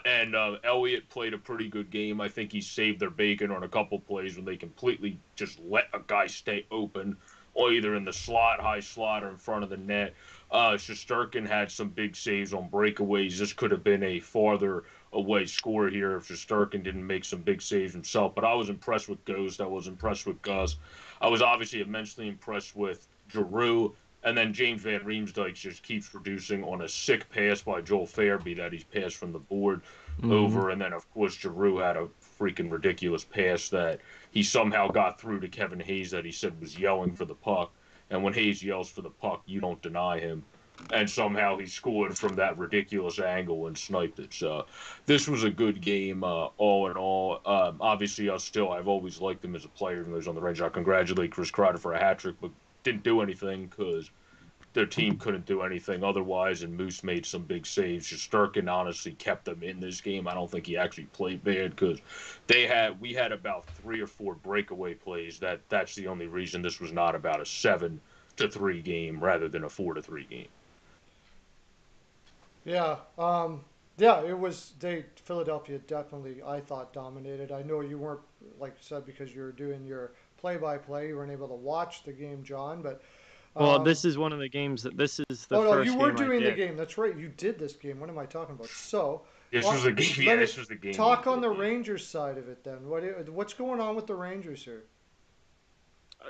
and Elliott played a pretty good game. I think he saved their bacon on a couple plays when they completely just let a guy stay open, or either in the slot, high slot, or in front of the net. Shesterkin had some big saves on breakaways. This could have been a farther away score here if Shesterkin didn't make some big saves himself. But I was impressed with Ghost. I was impressed with Gus. I was obviously immensely impressed with Giroux. And then James Van Riemsdyk just keeps producing on a sick pass by Joel Farabee that he's passed from the board Mm-hmm. over. And then, of course, Giroux had a freaking ridiculous pass that he somehow got through to Kevin Hayes that he said was yelling for the puck. And when Hayes yells for the puck, you don't deny him. And somehow he scored from that ridiculous angle and sniped it. So this was a good game, all in all. Obviously, I've always liked him as a player, even though he's on the Rangers. I congratulate Chris Kreider for a hat trick, but didn't do anything because their team couldn't do anything otherwise, and Moose made some big saves. Shesterkin honestly kept them in this game. I don't think he actually played bad because we had about 3 or 4 breakaway plays. That's the only reason this was not about a 7-3 game rather than a 4-3 game. Yeah, yeah, it was. Philadelphia definitely, I thought, dominated. I know you weren't, like you said, because you were doing your play-by-play. You weren't able to watch the game, John. But Well, um, this is one of the games that this is the oh no, you first were game I doing the did. game. That's right, you did this game. What am I talking about? So, This was what? a game. Yeah, Let this it was the game we talk on did. the Yeah. Rangers side of it then. What's going on with the Rangers here?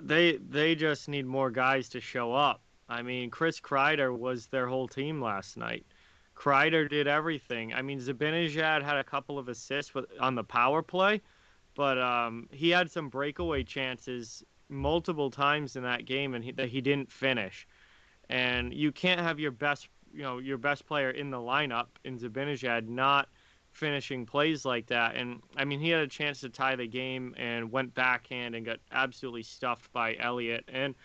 They just need more guys to show up. I mean, Chris Kreider was their whole team last night. Kreider did everything. I mean, Zibanejad had a couple of assists on the power play, but he had some breakaway chances multiple times in that game, and that he didn't finish. And you can't have your best player in the lineup in Zibanejad not finishing plays like that. And I mean, he had a chance to tie the game and went backhand and got absolutely stuffed by Elliott. And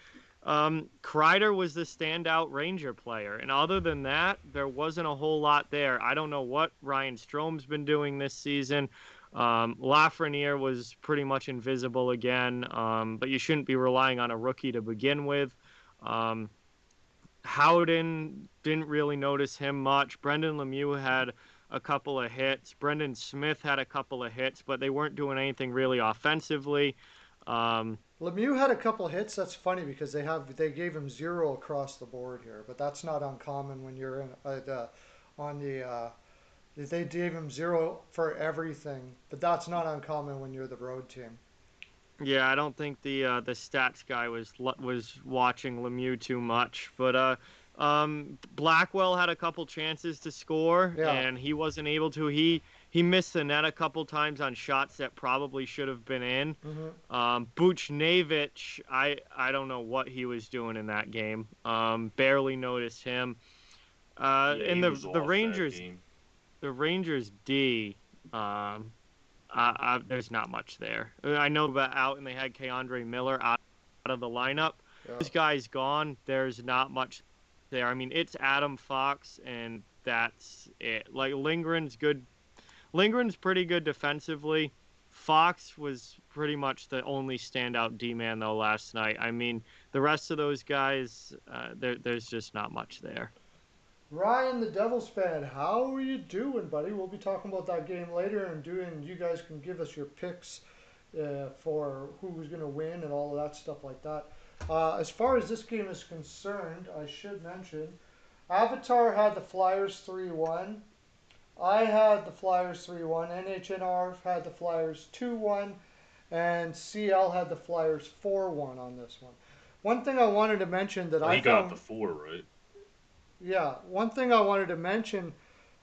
Kreider was the standout Ranger player. And other than that, there wasn't a whole lot there. I don't know what Ryan Strome's been doing this season. Lafreniere was pretty much invisible again, but you shouldn't be relying on a rookie to begin with. Um, Howden didn't really notice him much. Brendan Lemieux had a couple of hits. Brendan Smith had a couple of hits, but they weren't doing anything really offensively. Um, Lemieux had a couple hits. That's funny because they gave him zero across the board here, but that's not uncommon when you're in on the. They gave him zero for everything, but that's not uncommon when you're the road team. yeah, I don't think the stats guy was watching Lemieux too much, but Blackwell had a couple chances to score, Yeah. and he wasn't able to. He missed the net a couple times on shots that probably should have been in. Hmm. Buchnevich, I don't know what he was doing in that game. Barely noticed him. Yeah, And he was the off that Rangers, game. the Rangers D, um, there's not much there. I know about out, and they had Keandre Miller out of the lineup. Yeah. Those guys gone. There's not much there. I mean, it's Adam Fox, and that's it. Like Lindgren's good. Lindgren's pretty good defensively. Fox was pretty much the only standout D man though last night. I mean, the rest of those guys, there's just not much there. Ryan, the Devils fan, how are you doing, buddy? We'll be talking about that game later and doing. You guys can give us your picks for who's going to win and all of that stuff like that. As far as this game is concerned, I should mention Avatar had the Flyers 3-1. I had the Flyers 3-1. NHNR had the Flyers 2-1. And CL had the Flyers 4-1 on this one. One thing I wanted to mention that Well, I he got the found, 4 right. yeah, one thing I wanted to mention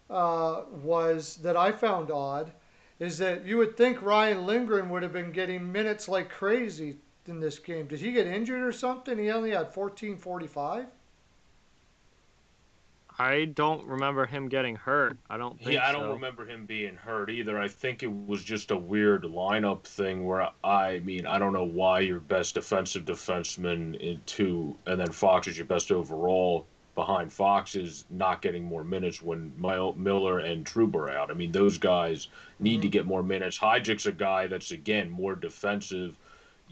was that I found odd is that you would think Ryan Lindgren would have been getting minutes like crazy in this game. Did he get injured or something? He only had 14:45. I don't remember him getting hurt. I don't think Yeah, I don't so. remember him being hurt either. I think it was just a weird lineup thing where I mean I don't know why your best defensive defenseman in two, and then Fox is your best overall. Behind Fox is not getting more minutes when Miller and Trouba are out. I mean those guys need Mm-hmm. to get more minutes. Hajek's a guy that's again more defensive.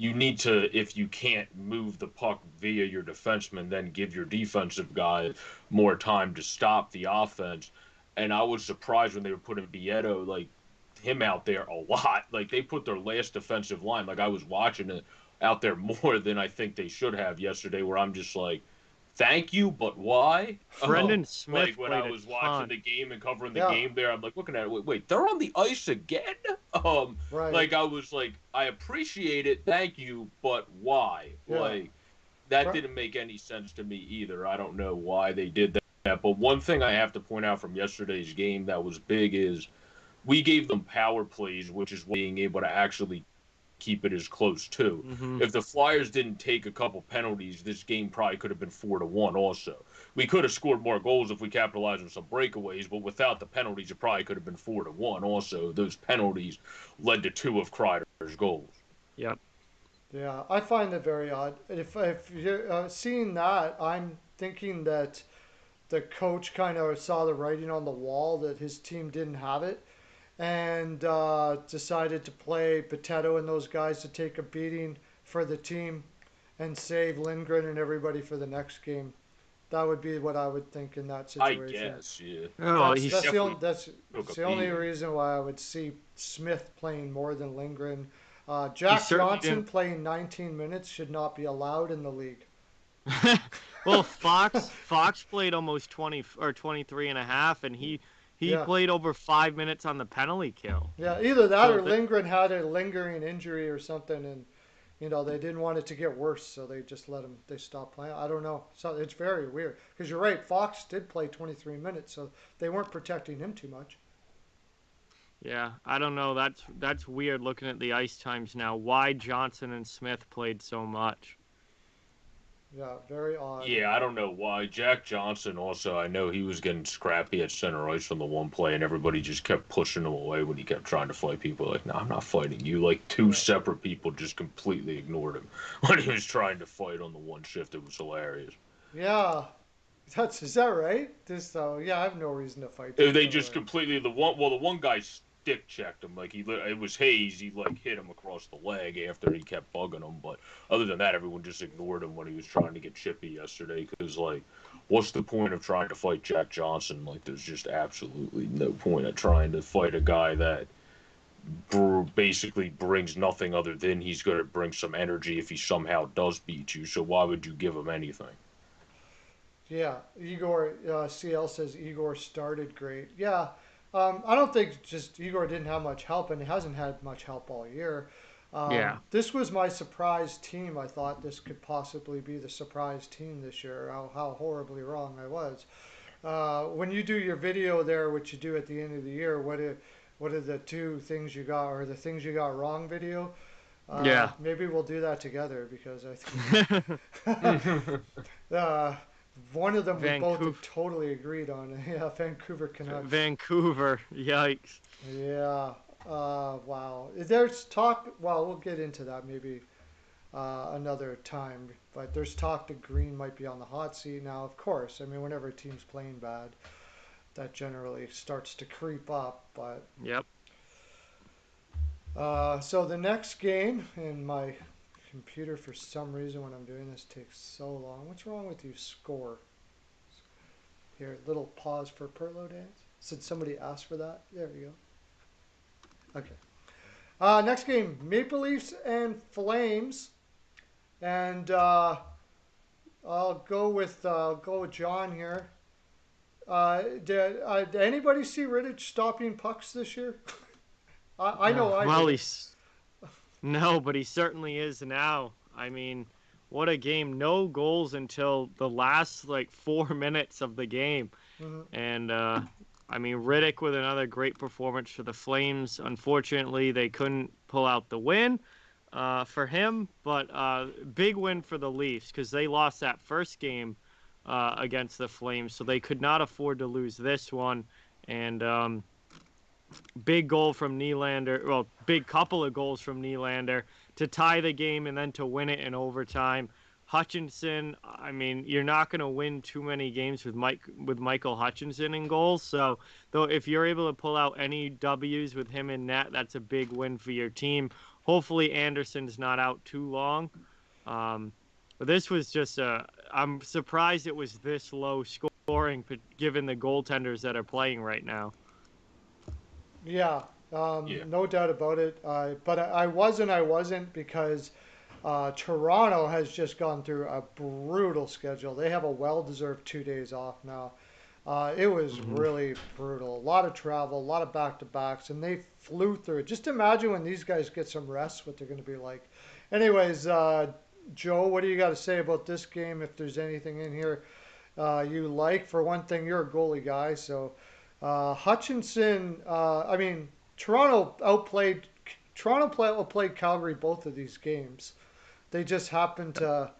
you need to, if you can't move the puck via your defenseman, then give your defensive guy more time to stop the offense. And I was surprised when they were putting Bieto, like him out there a lot. Like they put their last defensive line, like I was watching it out there more than I think they should have yesterday, where I'm just like, thank you, but why? Brendan Like Smith when I played a was watching ton. the game and covering the Yeah, game there, I'm like looking at it. Wait, they're on the ice again? right. Like I was like, I appreciate it, thank you, but why? Yeah. Like that Bre- didn't make any sense to me either. I don't know why they did that. But one thing I have to point out from yesterday's game that was big is we gave them power plays, which is being able to actually keep it as close too. Hmm. If the Flyers didn't take a couple penalties, this game probably could have been 4-1 also. We could have scored more goals if we capitalized on some breakaways, but without the penalties, it probably could have been 4-1 also. Those penalties led to two of Kreider's goals. Yep. Yeah, I find it very odd. If you're seeing that, I'm thinking that the coach kind of saw the writing on the wall that his team didn't have it, and decided to play Potato and those guys to take a beating for the team and save Lindgren and everybody for the next game. That would be what I would think in that I situation. guess, yeah. Oh, That's He that's the he's only definitely that's, took a that's the only beating. reason why I would see Smith playing more than Lindgren. he Jack certainly Johnson didn't. playing 19 minutes should not be allowed in the league. Well, Fox played almost 20 or 23 and a half, and he Yeah, played over 5 minutes on the penalty kill. yeah. Either that So or Lindgren had a lingering injury or something, and they didn't want it to get worse, so they just let him. They stopped playing. I don't know. So it's very weird because you're right. Fox did play 23 minutes, so they weren't protecting him too much. yeah, I don't know. That's weird looking at the ice times now. Why Johnson and Smith played so much? Yeah, very odd. Yeah, I don't know why. Jack Johnson also, I know he was getting scrappy at center ice on the one play, and everybody just kept pushing him away when he kept trying to fight people. Like, no, I'm not fighting you. Like, two Yeah, separate people just completely ignored him when he was trying to fight on the one shift. It was hilarious. yeah. That's is that right? This yeah, I have no reason to fight They people. just completely the one guy stick checked him like it was Hayes. He like hit him across the leg after he kept bugging him. But other than that, everyone just ignored him when he was trying to get chippy yesterday. Because like, what's the point of trying to fight Jack Johnson? Like, there's just absolutely no point of trying to fight a guy that basically brings nothing other than he's going to bring some energy if he somehow does beat you. So why would you give him anything? Yeah, Igor CL says Igor started great. Yeah, I don't think just Igor didn't have much help, and he hasn't had much help all year. Yeah. This was my surprise team. I thought this could possibly be the surprise team this year. How horribly wrong I was. When you do your video there, which you do at the end of the year, what are the two things you got, or the things you got wrong video? Yeah. Maybe we'll do that together because I think uh, one of them we both Vancouver. had totally agreed on. Yeah, Vancouver Canucks. Vancouver. Yikes. Yeah. Wow. There's talk. Well, we'll get into that maybe another time. But there's talk that Green might be on the hot seat now. Of course. I mean, whenever a team's playing bad, that generally starts to creep up. But Yep. so the next game, and my computer for some reason when I'm doing this takes so long. What's wrong with you? Score. Here, little pause for Pearlo dance. Did somebody ask for that? There we go. Okay. Next game, Maple Leafs and Flames, and I'll go with John here. Did anybody see Rittich stopping pucks this year? I know I Well, didn't. he's no, but he certainly is now. I mean, what a game. No goals until the last like 4 minutes of the game. Mhm. And I mean, Riddick with another great performance for the Flames. Unfortunately, they couldn't pull out the win for him, but big win for the Leafs because they lost that first game against the Flames, so they could not afford to lose this one. And big goal from Nylander. Well, big couple of goals from Nylander to tie the game and then to win it in overtime. Hutchinson, I mean, you're not going to win too many games with Michael Hutchinson in goals. So, though, if you're able to pull out any W's with him in net, that's a big win for your team. Hopefully, Anderson's not out too long. But this was just I'm surprised it was this low scoring, given the goaltenders that are playing right now. Yeah, Yeah. no doubt about it. But I wasn't because Toronto has just gone through a brutal schedule. They have a well-deserved 2 days off now. It was Hmm. really brutal. A lot of travel, a lot of back-to-backs, and they flew through it. Just imagine when these guys get some rest, what they're going to be like. Anyways, Joe, what do you got to say about this game? If there's anything in here you like, for one thing, you're a goalie guy, so Hutchinson. I mean, outplayed Calgary both of these games. They just happened to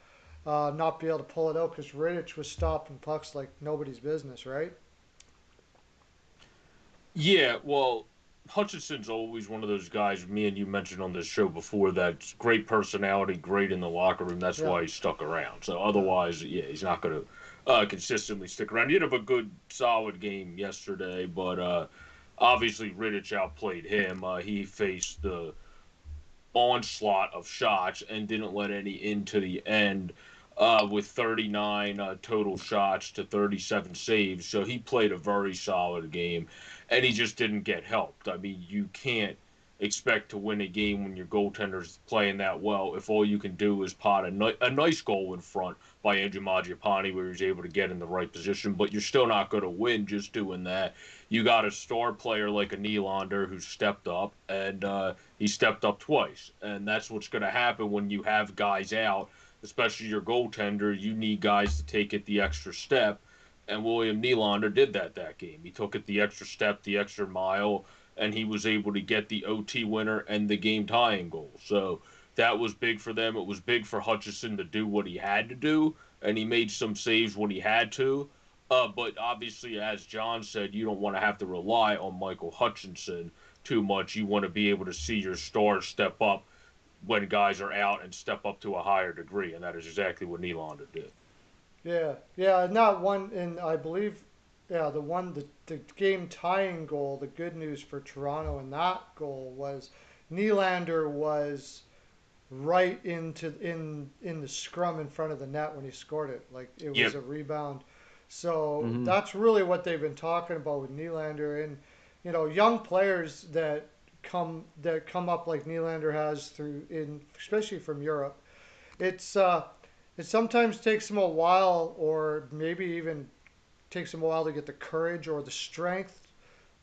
not be able to pull it out because Rittich was stopping pucks like nobody's business, right? Yeah, well, Hutchinson's always one of those guys me and you mentioned on this show before that's great personality, great in the locker room. That's Yeah, why he's stuck around. So yeah, otherwise, yeah, he's not going to consistently stick around. He did have a good, solid game yesterday, but obviously Rittich outplayed him. He faced the onslaught of shots and didn't let any into the end with 39 total shots to 37 saves. So he played a very solid game, and he just didn't get helped. I mean, you can't expect to win a game when your goaltender's playing that well if all you can do is pot a nice goal in front by Andrew Mangiapane where he's able to get in the right position, but you're still not going to win just doing that. You got a star player like a Nylander who stepped up, and he stepped up twice. And that's what's going to happen when you have guys out, especially your goaltender. You need guys to take it the extra step. And William Nylander did that game. He took it the extra step, the extra mile, and he was able to get the OT winner and the game tying goal. So that was big for them. It was big for Hutchison to do what he had to do, and he made some saves when he had to. But obviously, as John said, you don't want to have to rely on Michael Hutchinson too much. You want to be able to see your stars step up when guys are out and step up to a higher degree, and that is exactly what Nylander did. yeah, yeah. And that one, and I believe, yeah, the game tying goal. The good news for Toronto in that goal was Nylander was right in the scrum in front of the net when he scored it. Like it was Yep. a rebound. So Hmm. that's really what they've been talking about with Nylander and young players that come up like Nylander has through in especially from Europe. It's it sometimes takes them a while or maybe even takes them a while to get the courage or the strength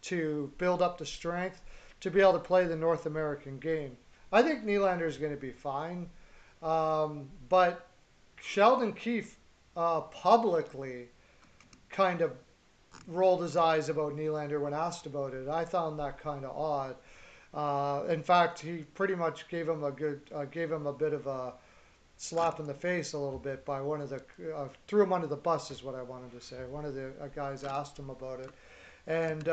to build up the strength to be able to play the North American game. I think Nylander is going to be fine, but Sheldon Keefe publicly kind of rolled his eyes about Nylander when asked about it. I found that kind of odd. In fact, he pretty much gave him a bit of a slap in the face a little bit by one of the threw him under the bus is what I wanted to say. One of the guys asked him about it, and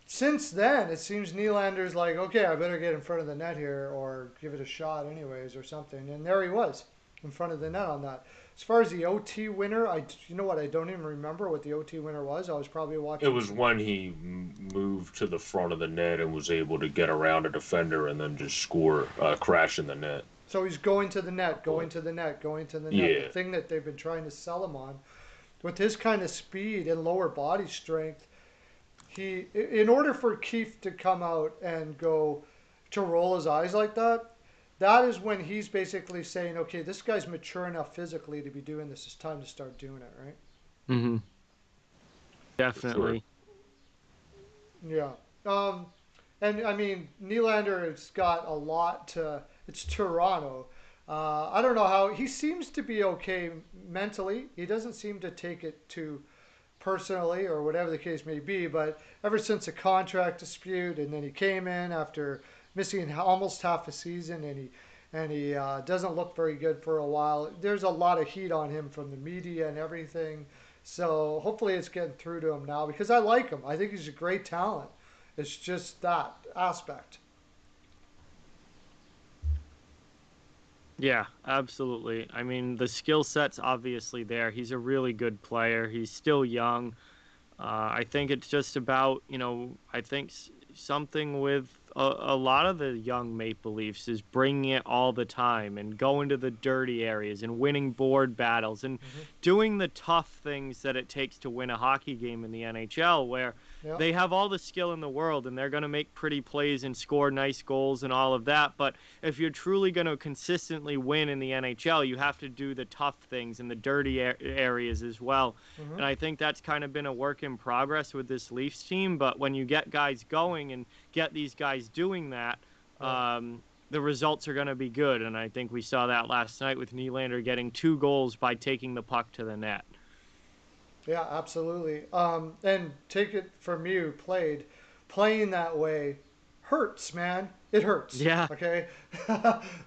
since then, it seems Nylander's like, okay, I better get in front of the net here or give it a shot anyways or something. And there he was in front of the net on that. As far as the OT winner, you know what? I don't even remember what the OT winner was. I was probably It watching was some. when he moved to the front of the net and was able to get around a defender and then just score, crash in the net, So he's going to the I net, going believe. to the net, going to the net. The Yeah. thing that they've been trying to sell him on with his kind of speed and lower body strength, in order for Keith to come out and go to roll his eyes like that, that is when he's basically saying, okay, this guy's mature enough physically to be doing this. It's time to start doing it, right? Hmm. For sure. Definitely. Yeah. Um, and I mean, Nylander has got a lot to. It's Toronto. I don't know how he seems to be okay mentally. He doesn't seem to take it too personally or whatever the case may be. But ever since a contract dispute, and then he came in after missing almost half a season, and he doesn't look very good for a while. There's a lot of heat on him from the media and everything. So hopefully it's getting through to him now because I like him. I think he's a great talent. It's just that aspect. Yeah, absolutely. I mean, the skill set's obviously there. He's a really good player. He's still young. I think it's just about, I think something with a lot of the young Maple Leafs is bringing it all the time and going to the dirty areas and winning board battles and Hmm. doing the tough things that it takes to win a hockey game in the NHL, where Yeah. they have all the skill in the world and they're going to make pretty plays and score nice goals and all of that. But if you're truly going to consistently win in the NHL, you have to do the tough things and the dirty areas as well. Hmm. And I think that's kind of been a work in progress with this Leafs team. But when you get guys going and get these guys doing that, Yeah. the results are going to be good. And I think we saw that last night with Nylander getting 2 goals by taking the puck to the net. Yeah, absolutely. And take it from you, playing that way hurts, man. It hurts. Yeah. Okay,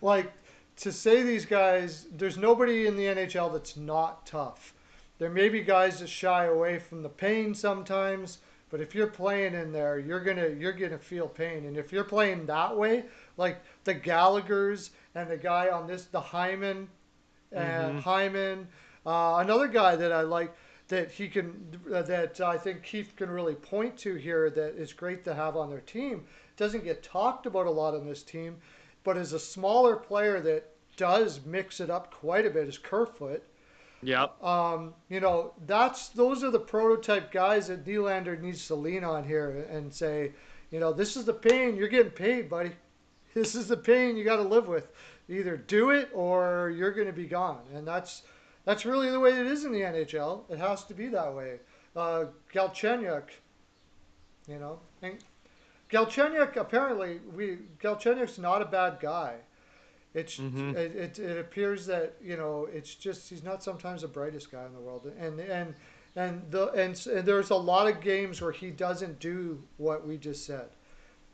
like to say these guys, there's nobody in the NHL that's not tough. There may be guys that shy away from the pain sometimes, but if you're playing in there, you're gonna feel pain. And if you're playing that way, like the Gallagher's and the guy on this, the Mm-hmm. Hyman. Another guy that I like that I think Keith can really point to here that is great to have on their team. Doesn't get talked about a lot on this team, but is a smaller player that does mix it up quite a bit is Kerfoot. Yep. Those are the prototype guys that Nylander needs to lean on here and say, this is the pain. You're getting paid, buddy. This is the pain you got to live with. Either do it or you're going to be gone, and that's really the way it is in the NHL. It has to be that way. Galchenyuk, and Galchenyuk apparently Galchenyuk's not a bad guy. Mm-hmm. It appears that it's just he's not sometimes the brightest guy in the world, and there's a lot of games where he doesn't do what we just said,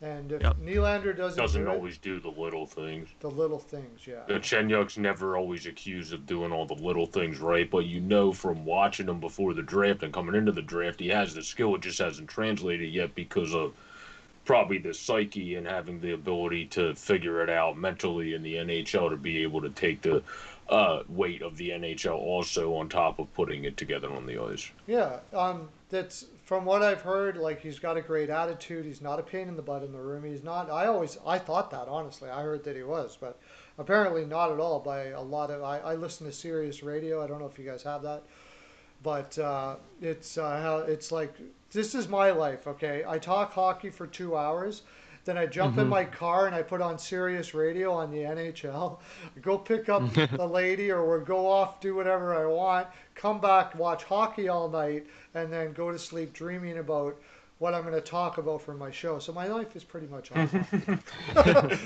and if Yep. Nylander doesn't Doesn't do it, always do the little things. the little things, yeah, Chenyok's never always accused of doing all the little things right, but you know from watching him before the draft and coming into the draft, he has the skill. It just hasn't translated yet because of probably the psyche and having the ability to figure it out mentally in the NHL to be able to take the weight of the NHL also on top of putting it together on the ice. yeah. That's from what I've heard. Like he's got a great attitude. He's not a pain in the butt in the room. He's not. I thought that honestly. I heard that he was, but apparently not at all. By a lot of I listen to Sirius Radio. I don't know if you guys have that, but it's how it's like this is my life. Okay, I talk hockey for 2 hours, then I jump in Mm-hmm. my car and I put on Sirius Radio on the NHL. Go pick up the lady or go off, do whatever I want. Come back, watch hockey all night, and then go to sleep dreaming about what I'm going to talk about for my show. So my life is pretty much all hockey.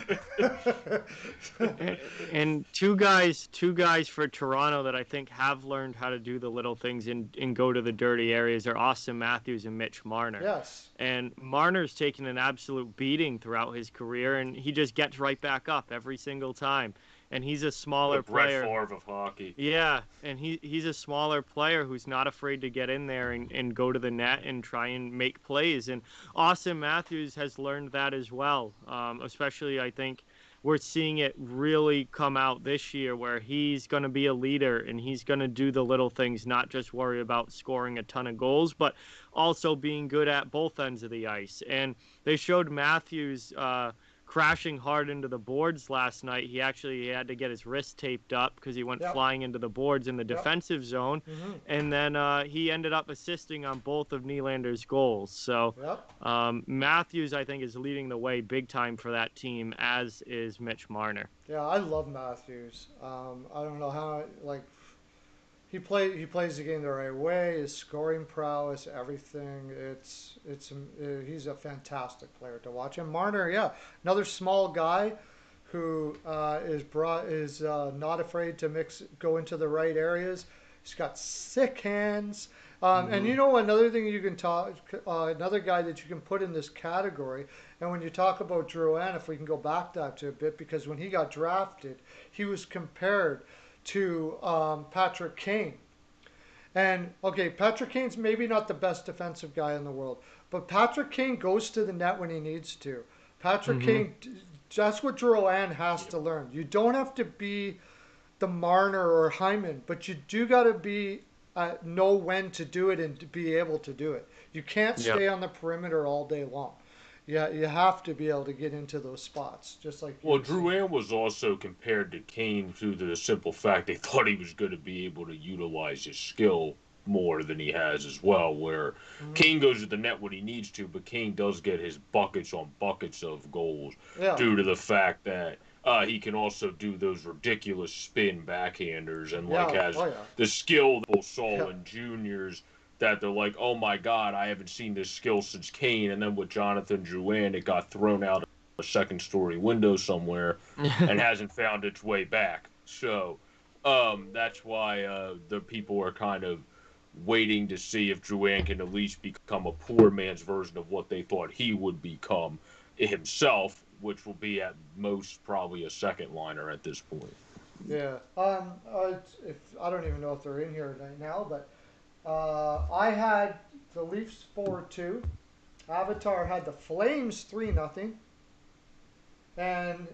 And two guys for Toronto that I think have learned how to do the little things and go to the dirty areas are Austin Matthews and Mitch Marner. Yes. And Marner's taken an absolute beating throughout his career, and he just gets right back up every single time. And he's a The smaller Brett player. Favre of hockey. Yeah, and he's a smaller player who's not afraid to get in there and go to the net and try and make plays. And Austin Matthews has learned that as well. Especially, I think we're seeing it really come out this year where he's going to be a leader and he's going to do the little things, not just worry about scoring a ton of goals, but also being good at both ends of the ice. And they showed Matthews crashing hard into the boards last night. He had to get his wrist taped up because he went Yep. flying into the boards in the Yep. defensive zone. Hmm. And then he ended up assisting on both of Nylander's goals. So Yep. Matthews, I think, is leading the way big time for that team, as is Mitch Marner. Yeah, I love Matthews. I don't know how like he plays the game the right way. His scoring prowess, everything. He's a fantastic player to watch. And Marner, yeah, another small guy who is not afraid to go into the right areas. He's got sick hands. And Hmm. another thing you can talk, another guy that you can put in this category. And when you talk about Drouin, if we can go back that to a bit, because when he got drafted, he was compared to Patrick Kane. And okay, Patrick Kane's maybe not the best defensive guy in the world, but Patrick Kane goes to the net when he needs to. Patrick Hmm. Kane That's what Drouin has to learn. You don't have to be the Marner or Hyman, but you do got to be know when to do it and to be able to do it. You can't Yep. stay on the perimeter all day long. Yeah, you have to be able to get into those spots, just like you Well, were saying. Drouin was also compared to Kane due to the simple fact they thought he was going to be able to utilize his skill more than he has as well. Where Mm-hmm. Kane goes to the net when he needs to, but Kane does get his buckets on buckets of goals Yeah, due to the fact that he can also do those ridiculous spin backhanders and like yeah, has oh yeah, the skill that people yeah, saw in juniors that they're like, oh my god, I haven't seen this skill since Kane. And then with Jonathan Drouin, it got thrown out a second story window somewhere and hasn't found its way back. So that's why the people are kind of waiting to see if Drouin can at least become a poor man's version of what they thought he would become himself, which will be at most probably a second liner at this point. yeah. If I don't even know if they're in here right now, but I had the Leafs 4-2. Avatar had the Flames 3-0, and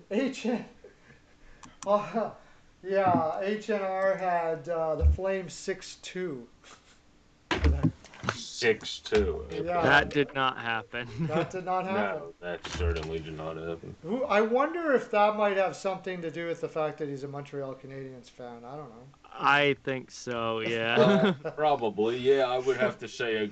uh, yeah, HNR had the Flames 6-2. 6-2. Okay. Yeah, That did not happen. that did not happen. No, that certainly did not happen. I wonder if that might have something to do with the fact that he's a Montreal Canadiens fan. I don't I think so, yeah. know. Probably, yeah. I would have to say a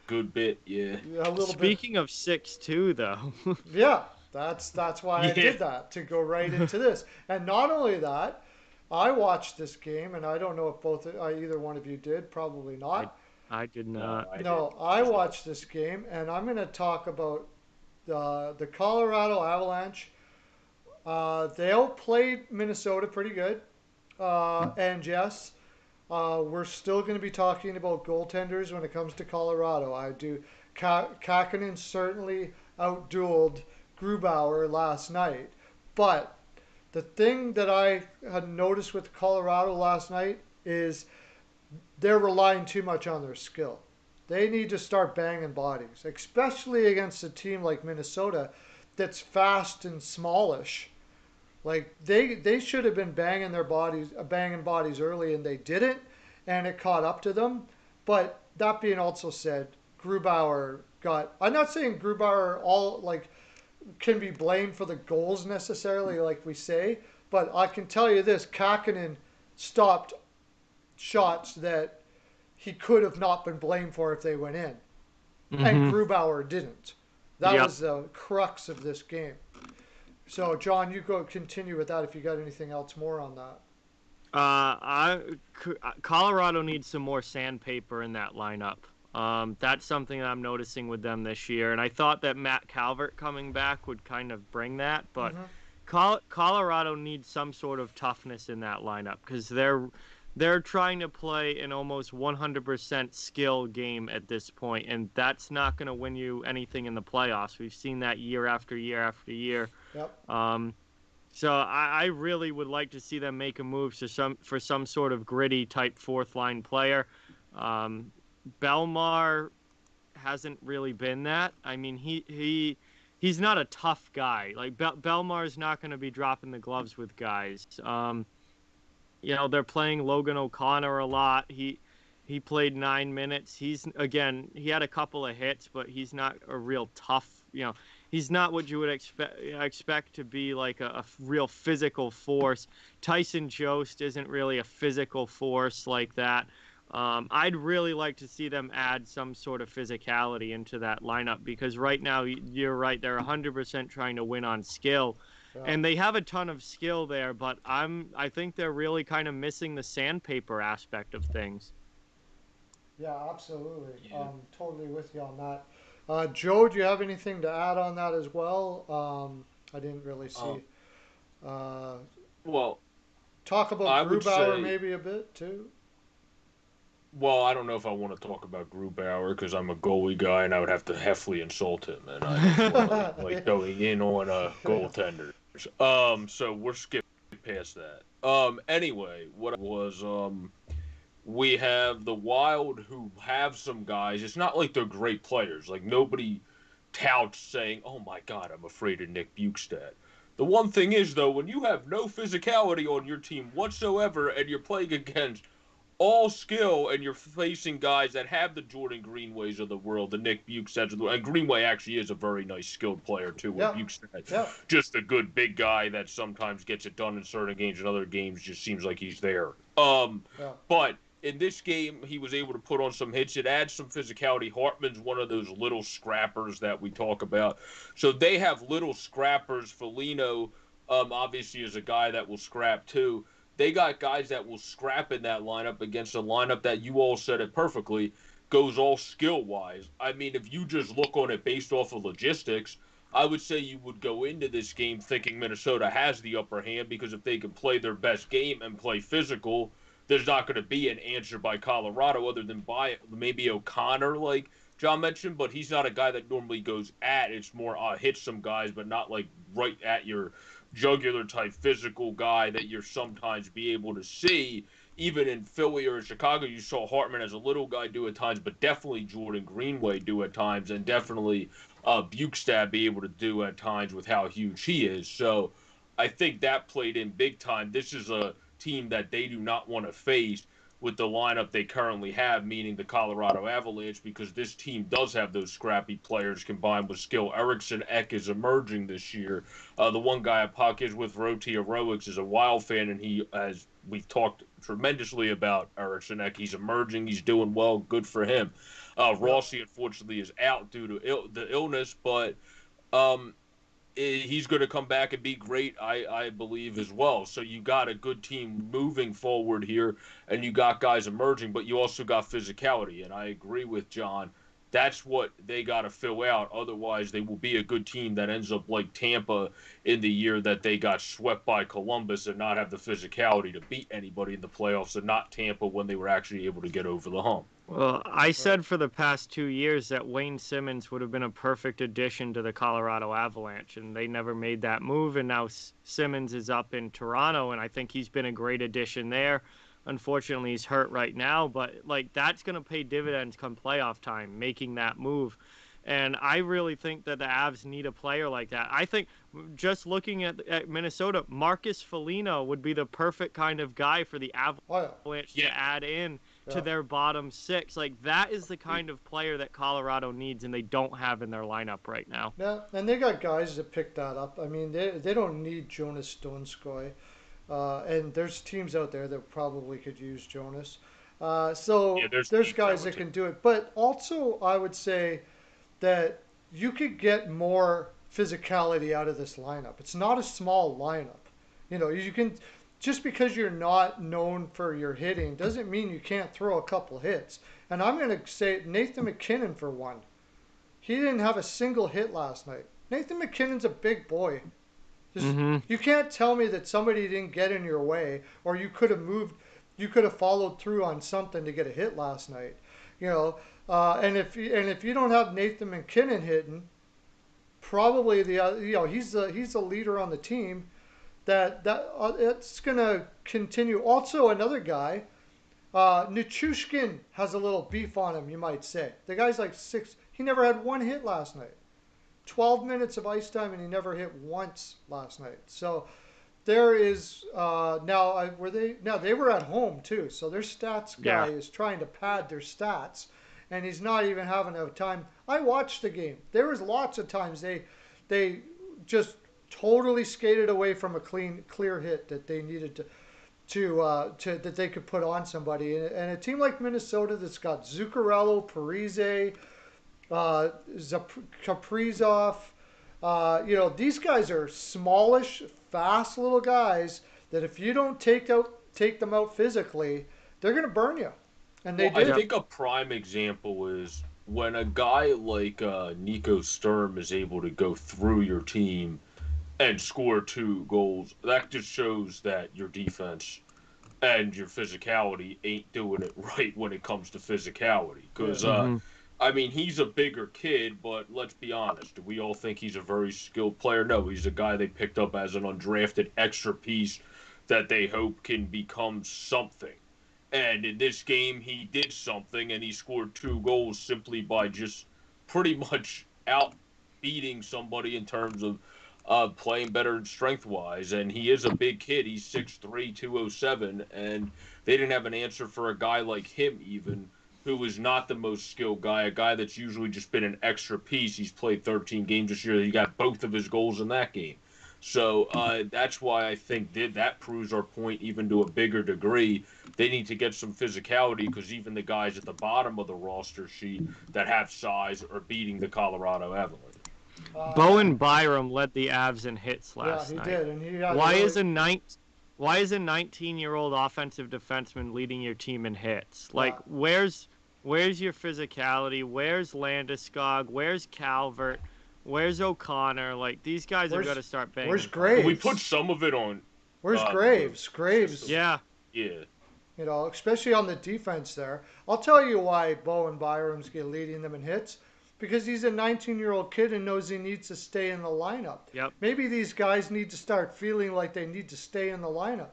good bit, yeah. Yeah, a little bit. Speaking of 6-2, though. Yeah, that's why I Yeah. did that, to go right into this. And not only that, I watched this game, and I don't know if either one of you did. Probably I not. I did No, not. I did. No, I watched this game, and I'm going to talk about the Colorado Avalanche. They outplayed Minnesota pretty good. And yes, we're still going to be talking about goaltenders when it comes to Colorado. I do. Kakinen certainly outdueled Grubauer last night. But the thing that I had noticed with Colorado last night is they're relying too much on their skill. They need to start banging bodies, especially against a team like Minnesota that's fast and smallish. Like they should have been banging bodies early, and they didn't, and it caught up to them. But that being also said, Grubauer got. I'm not saying Grubauer all like can be blamed for the goals necessarily, like we say, but I can tell you this: Kakinen stopped shots that he could have not been blamed for if they went in, and Hmm. Grubauer didn't. That Yep. was the crux of this game. So, John, you go continue with that if you got anything else more on that. Colorado needs some more sandpaper in that lineup. That's something that I'm noticing with them this year, and I thought that Matt Calvert coming back would kind of bring that, but Mm-hmm. Colorado needs some sort of toughness in that lineup because they're trying to play an almost 100% skill game at this point, and that's not going to win you anything in the playoffs. We've seen that year after year after year. Yep. Um, so I really would like to see them make a move to for some sort of gritty type fourth line player. Um, Belmar hasn't really been that. I mean, he's not a tough guy. Like Belmar's not going to be dropping the gloves with guys. They're playing Logan O'Connor a lot. He played 9 minutes. He had a couple of hits, but he's not a real tough. He's not what you would expect to be like a real physical force. Tyson Jost isn't really a physical force like that. I'd really like to see them add some sort of physicality into that lineup because right now you're right, they're 100% trying to win on skill, Yeah. and they have a ton of skill there. But I think they're really kind of missing the sandpaper aspect of things. Yeah, absolutely. Yeah. Totally with you on that. Joe, do you have anything to add on that as well? I didn't really Um, see. Uh, well, talk about I would Grubauer say, maybe a bit too. well, I don't know if I want to talk about Grubauer because I'm a goalie guy and I would have to heavily insult him, and I don't really like going in on Yeah. goaltenders. So we're skipping past that. Anyway, what was we have the Wild who have some guys. It's not like they're great players. Like nobody touts saying, "Oh my God, I'm afraid of Nick Bukestad." The one thing is, though, when you have no physicality on your team whatsoever and you're playing against all skill and you're facing guys that have the Jordan Greenways of the world, the Nick Bukestads of the world, and Greenway actually is a very nice skilled player, too, where Yeah, Bukestad, yeah, just a good big guy that sometimes gets it done in certain games and other games just seems like he's there. yeah. But in this game, he was able to put on some hits. It adds some physicality. Hartman's one of those little scrappers that we talk about. So they have little scrappers. Foligno, obviously, is a guy that will scrap too. They got guys that will scrap in that lineup against a lineup that you all said it perfectly goes all skill wise. I mean, if you just look on it based off of logistics, I would say you would go into this game thinking Minnesota has the upper hand because if they can play their best game and play physical, there's not going to be an answer by Colorado other than by maybe O'Connor, like John mentioned, but he's not a guy that normally goes at. It's more hit some guys, but not like right at your jugular type physical guy that you're sometimes be able to see. Even in Philly or Chicago, you saw Hartman as a little guy do at times, but definitely Jordan Greenway do at times, and definitely Bukestad be able to do at times with how huge he is. So I think that played in big time. This is a team that they do not want to face with the lineup they currently have, meaning the Colorado Avalanche, because this team does have those scrappy players combined with skill. Eriksson Ek is emerging this year. The one guy at Puck is with Roti Heroics is a Wild fan, and he has we've talked tremendously about Eriksson Ek. He's emerging. He's doing well. Good for him. Yeah. Rossi, unfortunately, is out due to the illness, but um, he's going to come back and be great, I believe, as well. So you got a good team moving forward here, and you got guys emerging, but you also got physicality. And I agree with John. That's what they got to fill out. Otherwise, they will be a good team that ends up like Tampa in the year that they got swept by Columbus and not have the physicality to beat anybody in the playoffs, and not Tampa when they were actually able to get over the hump. Well, I Right. said for the past 2 years that Wayne Simmons would have been a perfect addition to the Colorado Avalanche, and they never made that move. And now Simmons is up in Toronto, and I think he's been a great addition there. Unfortunately, he's hurt right now, but like that's going to pay dividends come playoff time, making that move. And I really think that the Avs need a player like that. I think just looking at Minnesota, Marcus Foligno would be the perfect kind of guy for the Oh yeah, Avalanche Yeah. to add in to yeah, their bottom six. Like that is the kind of player that Colorado needs, and they don't have in their lineup right now. yeah. And they got guys that pick that up. I mean, they don't need Jonas Donskoy. And there's teams out there that probably could use Jonas. Yeah, So there's there's teams that guys would that take. can do it. But also, I would say that you could get more physicality out of this lineup. It's not a small lineup. You can just because you're not known for your hitting doesn't mean you can't throw a couple hits. And I'm going to say Nathan McKinnon for one. He didn't have a single hit last night. Nathan McKinnon's a big boy. Just Mm-hmm. you can't tell me that somebody didn't get in your way or you could have moved, you could have followed through on something to get a hit last night. You know, and if you don't have Nathan McKinnon hitting, probably he's the leader on the team. That it's gonna continue. Also, another guy, Nichushkin has a little beef on him. You might say the guy's like six. He never had one hit last night. 12 minutes of ice time and he never hit once last night. So there is were they now they were at home too, so their stats guy Yeah. is trying to pad their stats, and he's not even having a time. I watched the game. There was lots of times they just totally skated away from a clear hit that they needed to that they could put on somebody. And a team like Minnesota that's got Zuccarello, Parise, Kaprizov. These guys are smallish, fast little guys that if you don't take them out physically, they're gonna burn you, and they Well, I Yep. did. think a prime example is when a guy like Nico Sturm is able to go through your team and score 2 goals. That just shows that your defense and your physicality ain't doing it right when it comes to physicality. Yeah, Because, Mm-hmm. I mean, he's a bigger kid, but let's be honest. Do we all think he's a very skilled player? No, he's a guy they picked up as an undrafted extra piece that they hope can become something. And in this game, he did something, and he scored 2 goals simply by just pretty much out beating somebody in terms of playing better strength wise. And he is a big kid. He's 6'3", 207, and they didn't have an answer for a guy like him even, who is not the most skilled guy, a guy that's usually just been an extra piece. He's played 13 games this year. He got both of his goals in that game. So that's why I think that proves our point even to a bigger degree. They need to get some physicality because even the guys at the bottom of the roster sheet that have size are beating the Colorado Avalanche. Yeah, Bowen Byram led the Avs in hits yeah, last he night. did, and he had a Why really is a nine? Why is a 19-year-old offensive defenseman leading your team in hits? yeah. Like, where's your physicality? Where's Landeskog? Where's Calvert? Where's O'Connor? Like, these guys have got Where's to start Where's banging We posts. put Graves? some of it on Where's the Bruins Graves? Graves, system. Yeah, Yeah. you know, especially on the defense there. I'll tell you why Bowen Byram's leading them in hits. Because he's a 19-year-old kid and knows he needs to stay in the lineup. yep, Maybe these guys need to start feeling like they need to stay in the lineup.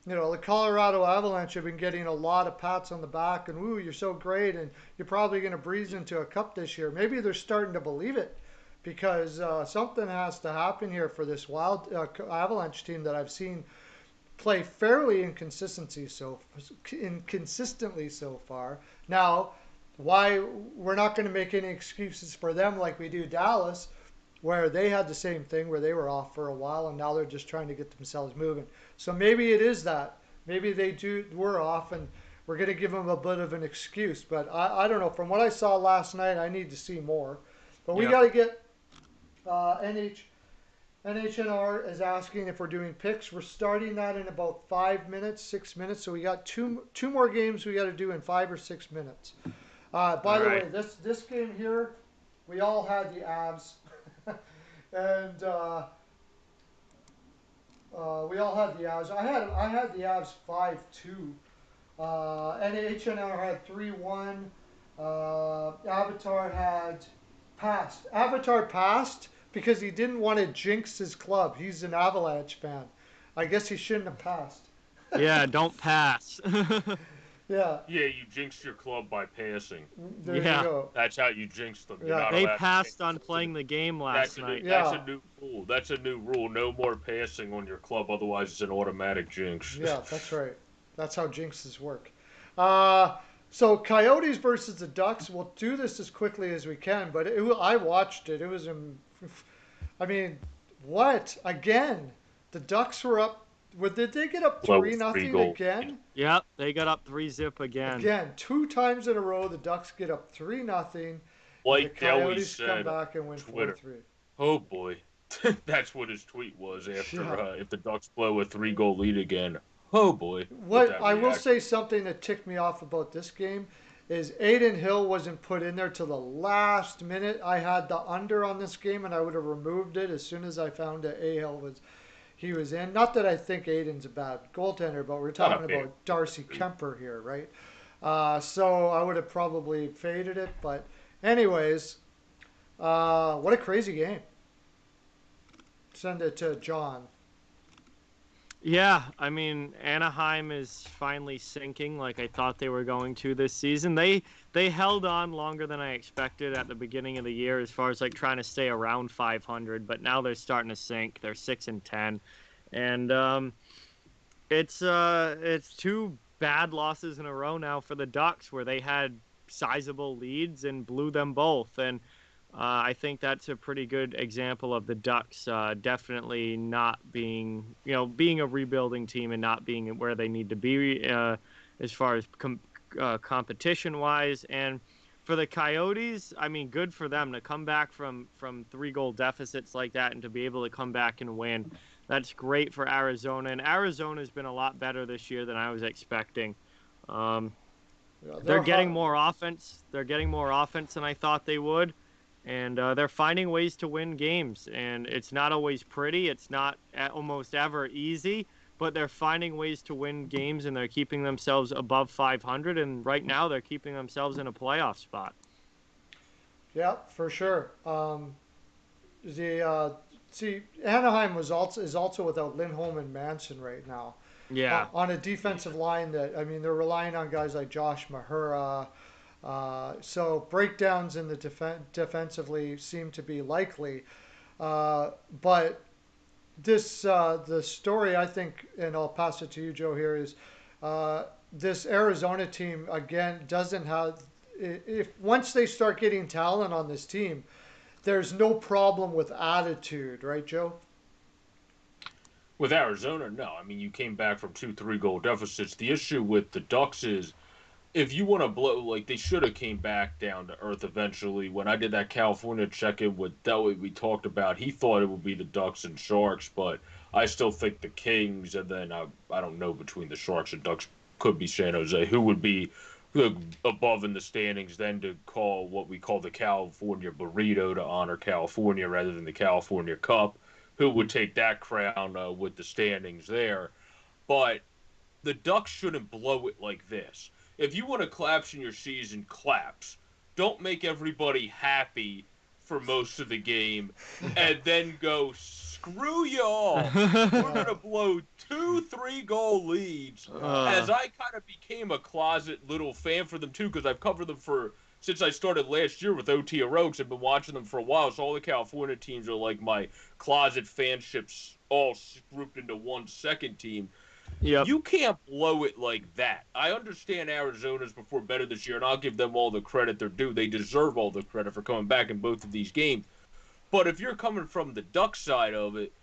You know, the Colorado Avalanche have been getting a lot of pats on the back and, ooh, you're so great and you're probably going to breeze into a cup this year. Maybe they're starting to believe it because something has to happen here for this wild Avalanche team that I've seen play fairly inconsistently so far. Now, why we're not going to make any excuses for them like we do Dallas, where they had the same thing where they were off for a while and now they're just trying to get themselves moving. So maybe it is that. Maybe they were off and we're going to give them a bit of an excuse. But I don't know. From what I saw last night, I need to see more. But we yep. got to get NHNR is asking if we're doing picks. We're starting that in about 5 minutes, 6 minutes. So we got two more games we got to do in 5 or 6 minutes. By All the way, right. this game here, we all had the Avs, and we all had the Avs. I had the Avs 5-2. NHNR had 3-1. Avatar had passed. Avatar passed because he didn't want to jinx his club. He's an Avalanche fan. I guess he shouldn't have passed. Yeah, don't pass. Yeah, Yeah, you jinxed your club by passing. there you Yeah, go. That's how you jinx them. You're Yeah, not they allowed to passed pass. on playing the game last night. That's a yeah, new rule. That's a new rule. No more passing on your club, otherwise it's an automatic jinx. yeah. That's right. That's how jinxes work. Uh, so Coyotes versus the Ducks. We'll do this as quickly as we can, but I watched it. It was, I mean, what again? The Ducks were up. Did they get up Well, three with three nothing goals. again? Yep, they got up 3-zip again. Again, two times in a row, the Ducks get up 3-0, and the Like Deli Coyotes come said back and win four Twitter. three. Oh boy, that's what his tweet was after Yeah. if the Ducks blow a 3-goal lead again. Oh boy, with What that I will reaction. say something that ticked me off about this game is Aiden Hill wasn't put in there till the last minute. I had the under on this game and I would have removed it as soon as I found that he was in. Not that I think Aiden's a bad goaltender, but we're Not a talking bad. about Darcy Kemper here, right? So I would have probably faded it. But anyways, what a crazy game. Send it to John. Yeah, I mean Anaheim is finally sinking like I thought they were going to this season. They held on longer than I expected at the beginning of the year as far as like trying to stay around 500, but now they're starting to sink. They're 6-10, and it's two bad losses in a row now for the Ducks where they had sizable leads and blew them both. And I think that's a pretty good example of the Ducks definitely not being, being a rebuilding team and not being where they need to be as far as competition wise. And for the Coyotes, I mean, good for them to come back from 3-goal deficits like that and to be able to come back and win. That's great for Arizona, and Arizona's been a lot better this year than I was expecting. Um, Yeah, they're they're getting hot. more offense. They're getting more offense than I thought they would, and they're finding ways to win games. And it's not always pretty. It's not almost ever easy, but they're finding ways to win games, and they're keeping themselves above 500. And right now, they're keeping themselves in a playoff spot. Yeah, for sure. The see Anaheim is also without Lindholm and Manson right now Yeah, on a defensive line that I mean they're relying on guys like Josh Mahura. So breakdowns in the defensively seem to be likely, but the story I think, and I'll pass it to you, Joe. Here is this Arizona team again doesn't have. If once they start getting talent on this team, there's no problem with attitude, right, Joe? With Arizona, no. I mean, you came back from 2 3 goal deficits. The issue with the Ducks is if you want to blow, like they should have came back down to earth eventually. When I did that California check-in with Deli, we talked about he thought it would be the Ducks and Sharks, but I still think the Kings, and then I don't know between the Sharks and Ducks could be San Jose, who would be above in the standings. Then to call what we call the California burrito to honor California rather than the California Cup, who would take that crown with the standings there, but the Ducks shouldn't blow it like this. If you want to collapse in your season, collapse. Don't make everybody happy for most of the game and then go, screw y'all. We're going Yeah, to blow 2 3 goal leads. uh, As I kind of became a closet little fan for them too, because I've covered them for since I started last year with OT Heroics. I've been watching them for a while. So all the California teams are like my closet fanships all grouped into one second team. yep. You can't blow it like that. I understand Arizona's performed better this year, and I'll give them all the credit they're due. They deserve all the credit for coming back in both of these games. But if you're coming from the Duck side of it,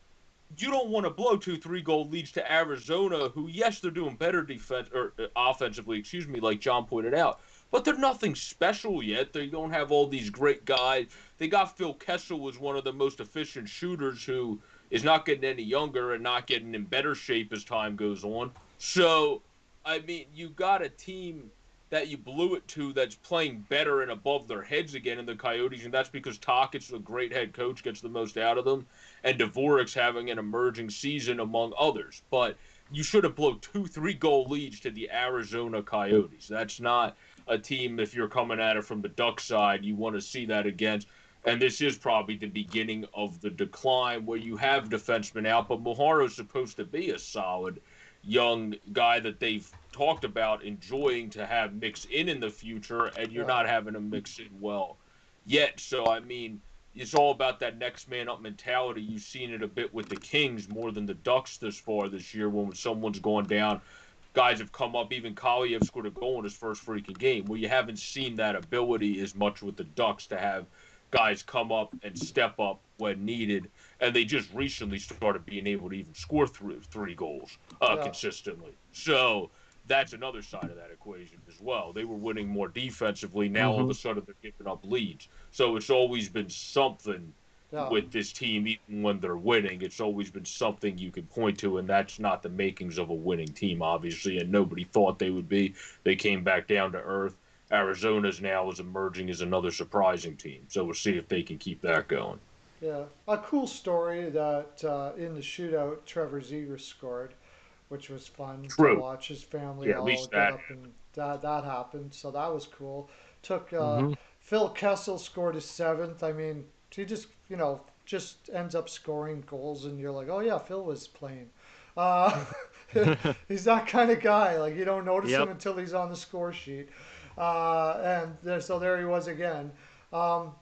you don't want to blow 2 3 goal leads to Arizona, who yes, they're doing better defense or offensively, excuse me, like John pointed out, but they're nothing special yet. They don't have all these great guys. They got Phil Kessel was one of the most efficient shooters who is not getting any younger and not getting in better shape as time goes on. So, I mean, you got a team that you blew it to that's playing better and above their heads again in the Coyotes, and that's because Tokic's a great head coach, gets the most out of them, and Dvorik's having an emerging season among others. But you should have blown 2 3 goal leads to the Arizona Coyotes. That's not a team, if you're coming at it from the Duck side, you want to see that against. And this is probably the beginning of the decline where you have defensemen out, but Moharo's supposed to be a solid young guy that they've talked about enjoying to have mix in the future, and you're yeah, not having him mix in well yet. So, I mean, it's all about that next man up mentality. You've seen it a bit with the Kings more than the Ducks this far this year. When someone's gone down, guys have come up. Even Kaliev scored a goal in his first freaking game. Well, you haven't seen that ability as much with the Ducks to have guys come up and step up when needed. And they just recently started being able to even score through 3 goals yeah, consistently. So that's another side of that equation as well. They were winning more defensively. Now all of Hmm. a sudden they're giving up leads. So it's always been something yeah. with this team, even when they're winning. It's always been something you can point to, and that's not the makings of a winning team, obviously. And nobody thought they would be. They came back down to earth. Arizona's now is emerging as another surprising team. So we'll see if they can keep that going. Yeah, a cool story that in the shootout, Trevor Zegras scored, which was fun to True. watch his family Yeah, at all least get that. up and that happened. So that was cool. Took Hmm. Phil Kessel scored his seventh. I mean, he just just ends up scoring goals, and you're like, oh yeah, Phil was playing. Uh, he's that kind of guy. Like you don't notice him Yep. until he's on the score sheet. So there he was again. Um,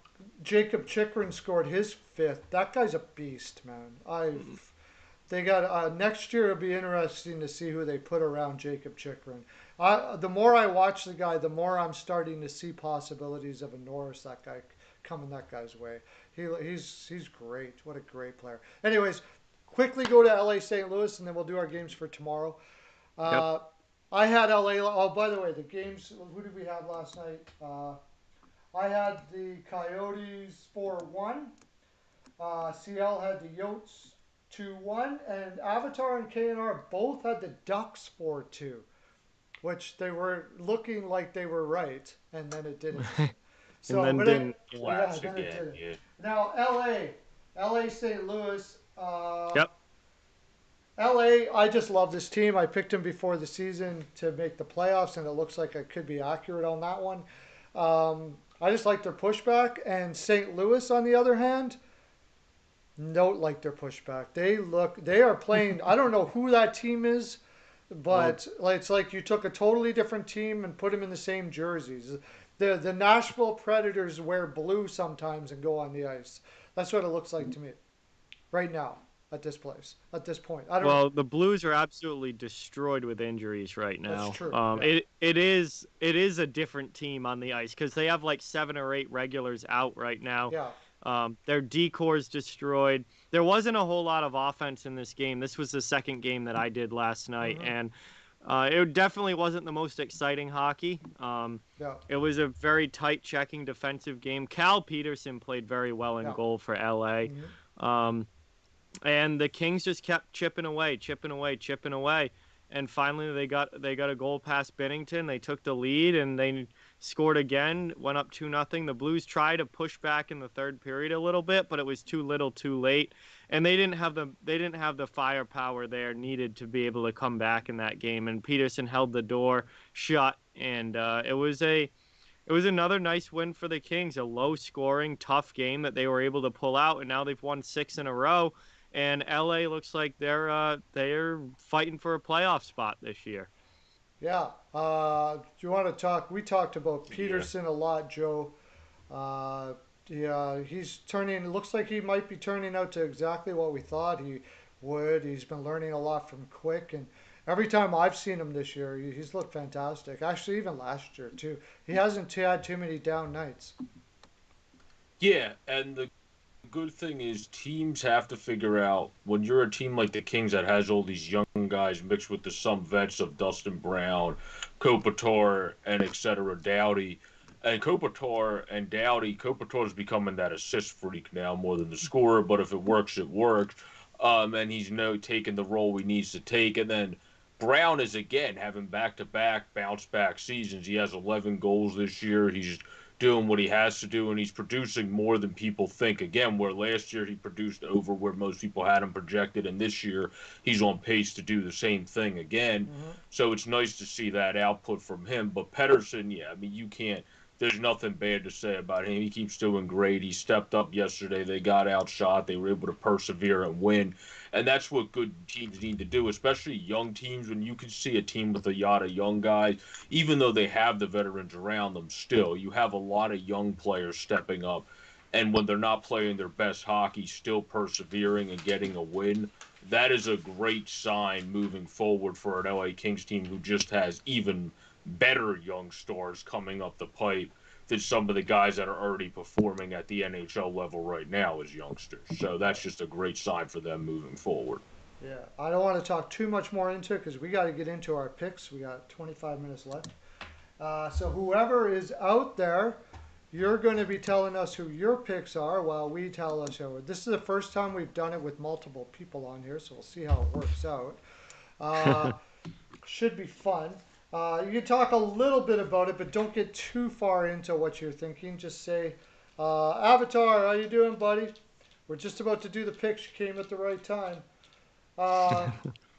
Jacob Chikrin scored his fifth. That guy's a beast, man. They got next year. It'll be interesting to see who they put around Jacob Chikrin. The more I watch the guy, the more I'm starting to see possibilities of a Norris. That guy coming that guy's way. He's great. What a great player. Anyways, quickly go to LA St. Louis and then we'll do our games for tomorrow. Yep. Uh, I had LA. Oh, by the way, the games. Who did we have last night? I had the Coyotes 4-1. CL had the Yotes 2-1, and Avatar and KNR both had the Ducks 4-2, which they were looking like they were right, and then it didn't. And So, then but it, didn't. yeah, Collapse then it again. didn't. Yeah. Now, LA St. Louis. Yep. LA, I just love this team. I picked them before the season to make the playoffs, and it looks like I could be accurate on that one. I just like their pushback. And St. Louis, on the other hand, don't like their pushback. They are playing. I don't know who that team is, Well, but it's like you took a totally different team and put them in the same jerseys. The Nashville Predators wear blue sometimes and go on the ice. That's what it looks like to me right now. at this point. I don't know. Well, the Blues are absolutely destroyed with injuries right That's now. true. Yeah. It is a different team on the ice because they have like 7 or 8 regulars out right now. Yeah. Their decore's destroyed. There wasn't a whole lot of offense in this game. This was the second game that I did last night, Mm-hmm. and it definitely wasn't the most exciting hockey. Yeah. It was a very tight checking defensive game. Cal Peterson played very well in Yeah. goal for LA. Mm-hmm. Um, and the Kings just kept chipping away, chipping away, chipping away, and finally they got a goal past Bennington. They took the lead and they scored again. Went up 2-0. The Blues tried to push back in the third period a little bit, but it was too little, too late, and they didn't have the firepower there needed to be able to come back in that game. And Peterson held the door shut, and it was another nice win for the Kings, a low scoring, tough game that they were able to pull out, and now they've won 6 in a row. And LA looks like they're fighting for a playoff spot this year. Yeah. Do you want to talk? We talked about Yeah. Peterson a lot, Joe. Uh, yeah, he's turning. Looks like he might be turning out to exactly what we thought he would. He's been learning a lot from Quick, and every time I've seen him this year, he's looked fantastic. Actually, even last year too. He hasn't had too many down nights. Yeah, and the good thing is teams have to figure out when you're a team like the Kings that has all these young guys mixed with the some vets of Dustin Brown, Kopitar, and etc. Dowdy. And Kopitar and Dowdy, Kopitar's becoming that assist freak now more than the scorer, but if it works, it works. And he's taking the role he needs to take. And then Brown is again having back to back bounce back seasons. He has 11 goals this year. He's doing what he has to do, and he's producing more than people think. Again, where last year he produced over where most people had him projected, and this year he's on pace to do the same thing again. Hmm. So it's nice to see that output from him. But Pedersen, yeah, I mean, you can't. There's nothing bad to say about him. He keeps doing great. He stepped up yesterday. They got outshot. They were able to persevere and win. And that's what good teams need to do, especially young teams. When you can see a team with a lot of young guys, even though they have the veterans around them, still you have a lot of young players stepping up, and when they're not playing their best hockey, still persevering and getting a win. That is a great sign moving forward for an LA Kings team who just has even better young stars coming up the pipe than some of the guys that are already performing at the NHL level right now as youngsters. So that's just a great sign for them moving forward. Yeah. I don't want to talk too much more into it because we got to get into our picks. We got 25 minutes left. So whoever is out there, you're going to be telling us who your picks are while we tell us who. This is the first time we've done it with multiple people on here, so we'll see how it works out. Uh, should be fun. You can talk a little bit about it, but don't get too far into what you're thinking. Just say, Avatar, how you doing, buddy? We're just about to do the picks. You came at the right time. Uh,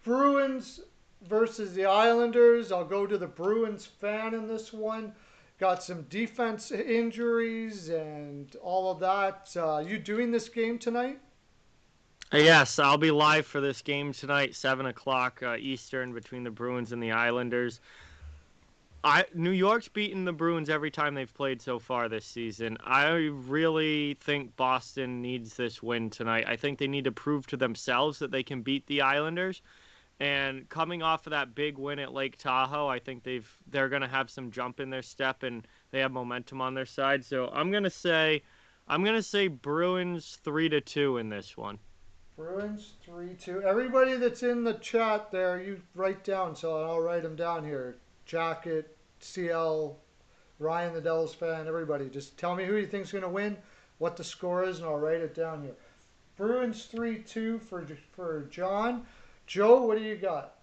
Bruins versus the Islanders. I'll go to the Bruins fan in this one. Got some defense injuries and all of that. You doing this game tonight? Yes, I'll be live for this game tonight, 7 o'clock Eastern, between the Bruins and the Islanders. New York's beaten the Bruins every time they've played so far this season. I really think Boston needs this win tonight. I think they need to prove to themselves that they can beat the Islanders. And coming off of that big win at Lake Tahoe, I think they're going to have some jump in their step and they have momentum on their side. So I'm going to say Bruins 3-2 in this one. Bruins 3-2. Everybody that's in the chat there, you write down, so I'll write them down here. Jacket, CL, Ryan the Devils fan, everybody. Just tell me who you think's going to win, what the score is, and I'll write it down here. Bruins 3-2 for John. Joe, what do you got?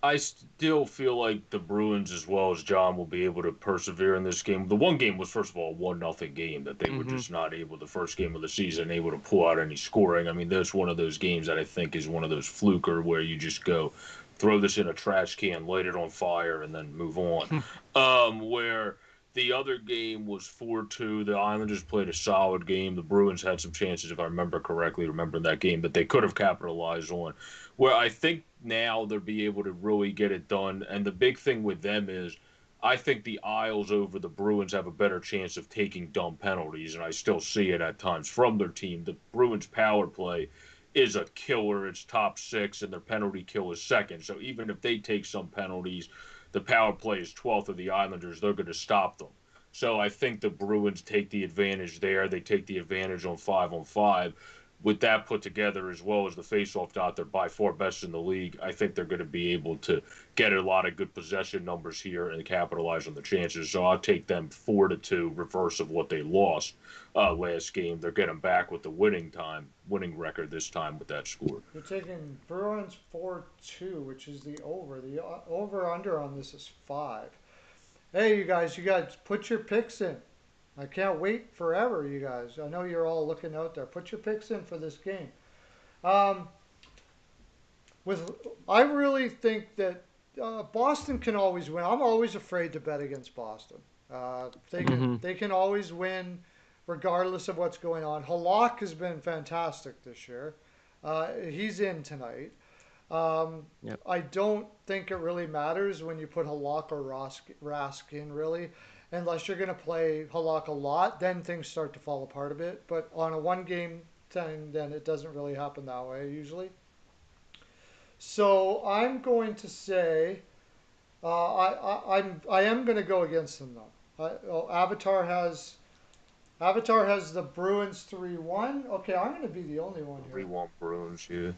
I still feel like the Bruins, as well as John, will be able to persevere in this game. The one game was, first of all, a 1-0 game that they were Hmm. just not able, the first game of the season, able to pull out any scoring. I mean, that's one of those games that I think is one of those fluker where you just go, throw this in a trash can, light it on fire, and then move on. Where the other game was 4-2. The Islanders played a solid game. The Bruins had some chances, if I remember correctly, remember that game that they could have capitalized on. Where I think now they'll be able to really get it done. And the big thing with them is I think the Isles over the Bruins have a better chance of taking dumb penalties, and I still see it at times from their team. The Bruins' power play is a killer. It's top six, and their penalty kill is second. So even if they take some penalties, the power play is 12th of the Islanders. They're going to stop them. So I think the Bruins take the advantage there. They take the advantage on 5-on-5. With that put together, as well as the faceoff dot, they're by far best in the league. I think they're going to be able to get a lot of good possession numbers here and capitalize on the chances. So I'll take them 4-2, reverse of what they lost last game. They're getting back with the winning record this time with that score. You're taking Bruins 4-2, which is the over. The over under on this is 5. Hey, you guys put your picks in. I can't wait forever, you guys. I know you're all looking out there. Put your picks in for this game. Um, with I really think that Boston can always win. I'm always afraid to bet against Boston. They can always win, regardless of what's going on. Halak has been fantastic this year. He's in tonight. Yep. I don't think it really matters when you put Halak or Rask in, really, unless you're going to play Halak a lot. Then things start to fall apart a bit. But on a one-game thing, then it doesn't really happen that way usually. So I'm going to say I am going to go against them though. Avatar has the Bruins 3-1. Okay, I'm going to be the only one here. 3-1 Bruins, yeah.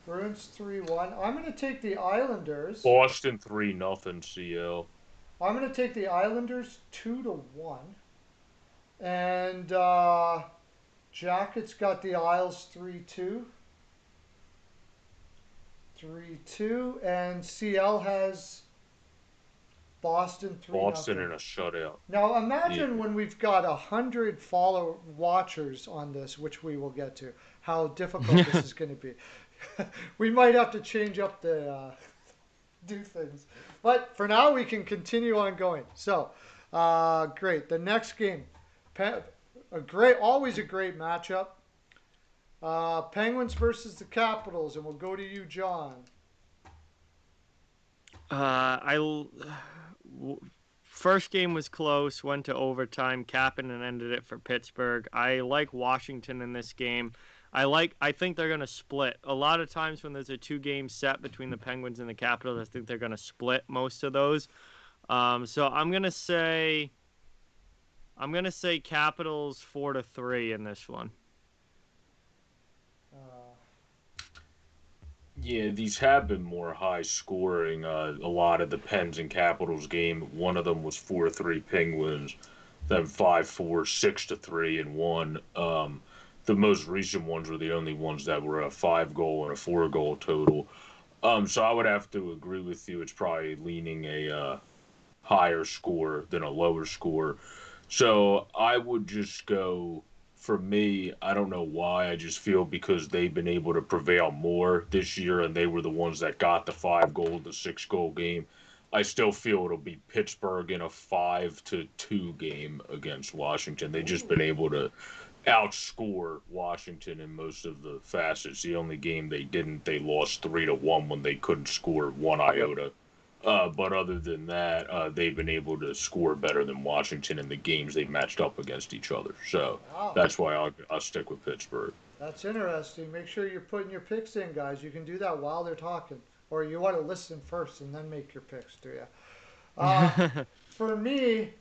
Bruins 3-1. I'm going to take the Islanders. Boston 3-0 CL. I'm going to take the Islanders 2-1. And Jackets got the Isles 3-2. 3-2. And CL has Boston 3-0. Boston in a shutout. Now imagine when we've got 100 follow watchers on this, which we will get to, how difficult this is going to be. We might have to change up the do things, but for now we can continue on going. So great. The next game, always a great matchup. Penguins versus the Capitals, and we'll go to you, John. First game was close, went to overtime. Kapanen ended it for Pittsburgh. I like Washington in this game. I think they're going to split. A lot of times when there's a 2-game set between the Penguins and the Capitals, I think they're going to split most of those. So I'm going to say Capitals 4-3 in this one. Yeah, these have been more high scoring. A lot of the Pens and Capitals game, one of them was 4-3 Penguins, then 5-4, 6-3 in one. The most recent ones were the only ones that were a 5-goal and a 4-goal total. So I would have to agree with you. It's probably leaning a higher score than a lower score. So I would just go, for me, I don't know why. I just feel because they've been able to prevail more this year and they were the ones that got the 5-goal, the 6-goal game. I still feel it'll be Pittsburgh in a 5-2 game against Washington. They've just been able to outscore Washington in most of the facets. The only game they didn't, they lost 3-1 when they couldn't score one iota. But other than that, they've been able to score better than Washington in the games they've matched up against each other. So Wow. that's why I'll stick with Pittsburgh. That's interesting. Make sure you're putting your picks in, guys. You can do that while they're talking. Or you want to listen first and then make your picks, do you? For me,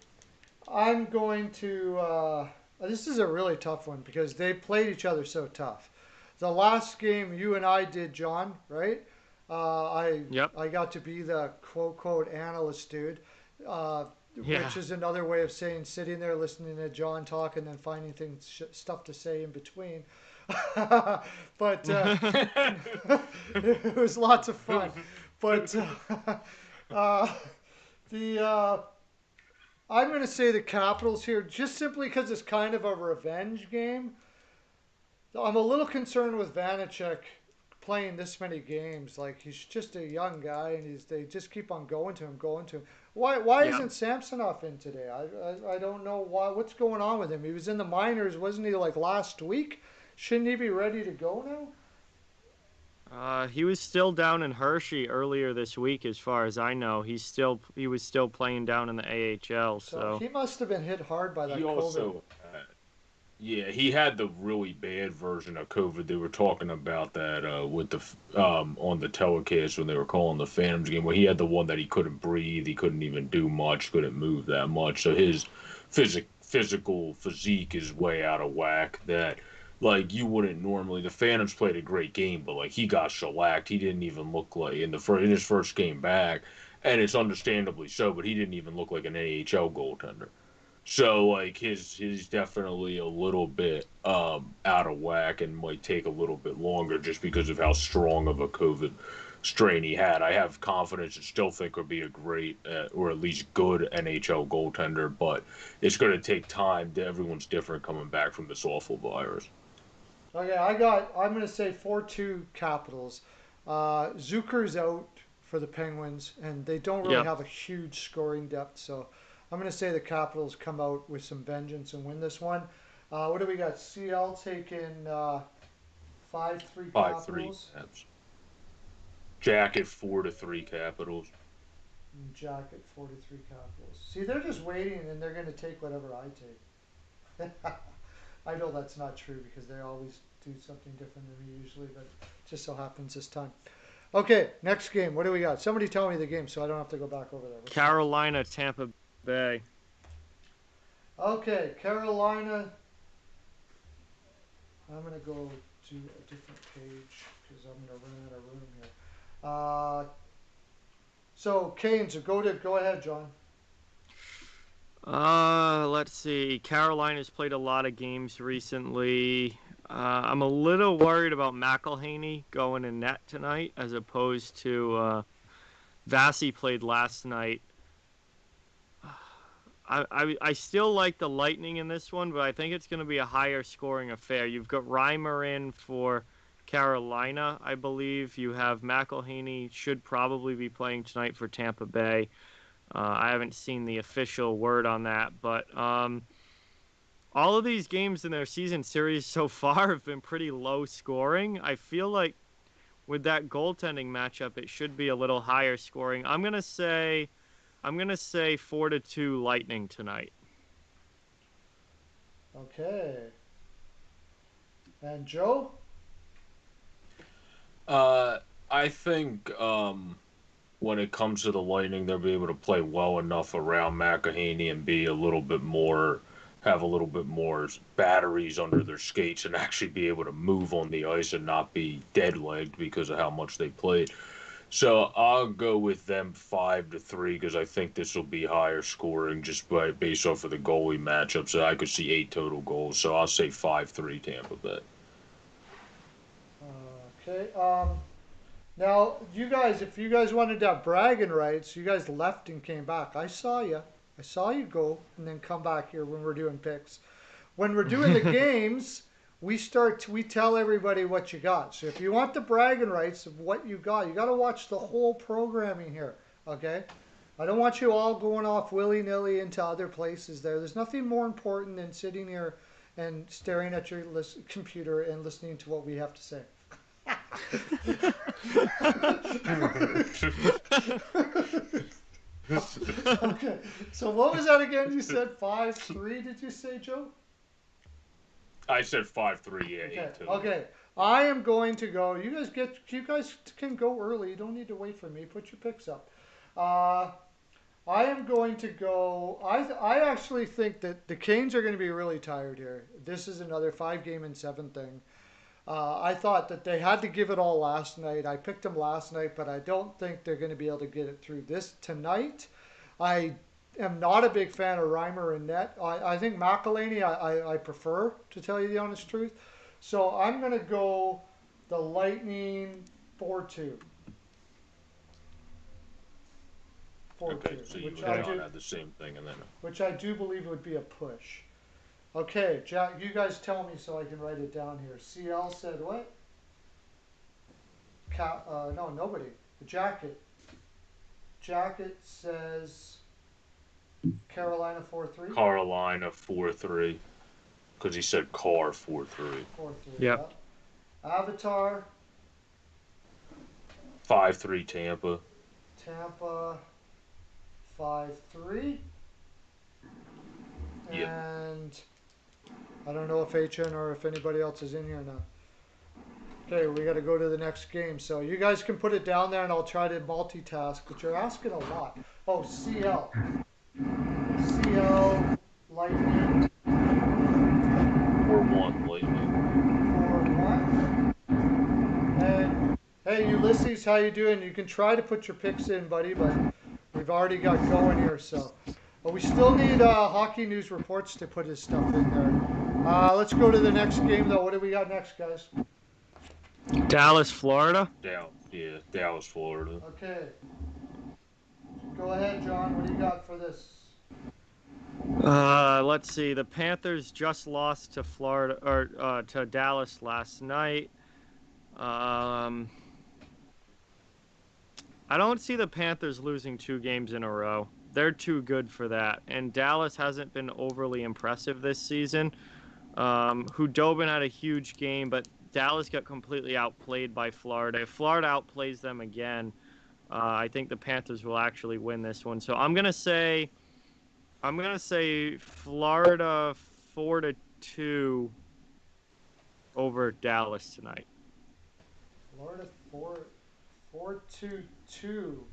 I'm going to... this is a really tough one because they played each other so tough. The last game you and I did, John, right? Yep. I got to be the quote analyst dude, which is another way of saying sitting there listening to John talk and then finding stuff to say in between. But it was lots of fun. But I'm going to say the Capitals here just simply because it's kind of a revenge game. I'm a little concerned with Vanacek playing this many games. Like, he's just a young guy, and they just keep on going to him. Why isn't Samsonov in today? I don't know why. What's going on with him? He was in the minors, wasn't he, like last week? Shouldn't he be ready to go He was still down in Hershey earlier this week, as far as I know. He was still playing down in the AHL. So So he must have been hit hard by He that COVID. also, yeah, he had the really bad version of COVID. They were talking about that with the on the telecast when they were calling the Phantoms game, where he had the one that he couldn't breathe, he couldn't even do much, couldn't move that much. So his physical physique is way out of whack. That like you wouldn't normally. The Phantoms played a great game, but like he got shellacked. He didn't even look like in his first game back, and it's understandably so. But he didn't even look like an AHL goaltender. So like he's definitely a little bit out of whack and might take a little bit longer just because of how strong of a COVID strain he had. I have confidence and still think he'll be a great or at least good NHL goaltender, but it's going to take time. Everyone's different coming back from this awful virus. Okay, I'm going to say 4-2 Capitals. Zucker's out for the Penguins, and they don't really yep. have a huge scoring depth. So I'm going to say the Capitals come out with some vengeance and win this one. What do we got? CL taking 5-3 5 3 Capitals. Caps. Jacket 4-3 Capitals. And Jacket 43 Capitals. See, they're just waiting, and they're going to take whatever I take. I know that's not true because they always do something different than me usually, but it just so happens this time. Okay, next game. What do we got? Somebody tell me the game so I don't have to go back over there. Carolina, Tampa Bay. Okay, Carolina. I'm going to go to a different page because I'm going to run out of room here. So Canes, go ahead, John. Let's see. Carolina's played a lot of games recently. I'm a little worried about McElhaney going in net tonight as opposed to Vasi played last night. I still like the Lightning in this one, but I think it's going to be a higher scoring affair. You've got Reimer in for Carolina, I believe. You have McElhaney should probably be playing tonight for Tampa Bay. I haven't seen the official word on that, but all of these games in their season series so far have been pretty low scoring. I feel like with that goaltending matchup, it should be a little higher scoring. I'm gonna say 4-2 Lightning tonight. Okay. And Joe? I think when it comes to the Lightning, they'll be able to play well enough around McElhaney and be a little bit more, have a little bit more batteries under their skates and actually be able to move on the ice and not be dead legged because of how much they played. So I'll go with them 5-3 because I think this will be higher scoring just based off of the goalie matchup. So I could see 8 total goals. So I'll say 5-3 Tampa Bay. Okay. Now, you guys, if you guys wanted to have bragging rights, you guys left and came back. I saw you. I saw you go and then come back here when we're doing picks. When we're doing the games, we tell everybody what you got. So if you want the bragging rights of what you got to watch the whole programming here. Okay. I don't want you all going off willy-nilly into other places there. There's nothing more important than sitting here and staring at your computer and listening to what we have to say. Okay, so what was that again? You said 5-3, did you say, Joe? I said 5-3, yeah, Okay. 8-2. Okay. I am going to go. You guys can go early. You don't need to wait for me. Put your picks up. I am going to go. I actually think that the Canes are going to be really tired here. This is another 5-game-in-7 thing. I thought that they had to give it all last night. I picked them last night, but I don't think they're going to be able to get it through this tonight. I am not a big fan of Reimer and net. I think McElhaney I prefer, to tell you the honest truth. So I'm going to go the Lightning 4-2. 4-2. Okay, so you Which and I John do, had the same thing, and then which I do believe would be a push. Okay, Jack, you guys tell me so I can write it down here. CL said what? No, nobody. The Jacket. Jacket says Carolina 4-3. Carolina 4-3 because he said car 4-3. 4-3. Yep. Yeah. Avatar. 5-3 Tampa. Tampa 5-3. Yep. And I don't know if HN or if anybody else is in here now. Okay, we got to go to the next game. So you guys can put it down there and I'll try to multitask, but you're asking a lot. Oh, CL. CL, Lightning, We're 1 lately. 4-1. And hey, Ulysses, how you doing? You can try to put your picks in, buddy, but we've already got going here, so. But we still need hockey news reports to put his stuff in there. Let's go to the next game, though. What do we got next, guys? Dallas, Florida. Dallas, Florida. Okay. Go ahead, John. What do you got for this? Let's see. The Panthers just lost to Florida or to Dallas last night. I don't see the Panthers losing 2 games in a row. They're too good for that. And Dallas hasn't been overly impressive this season. Hudobin had a huge game, but Dallas got completely outplayed by Florida. If Florida outplays them again, I think the Panthers will actually win this one. So I'm gonna say Florida 4-2 over Dallas tonight. Florida 4-2-2.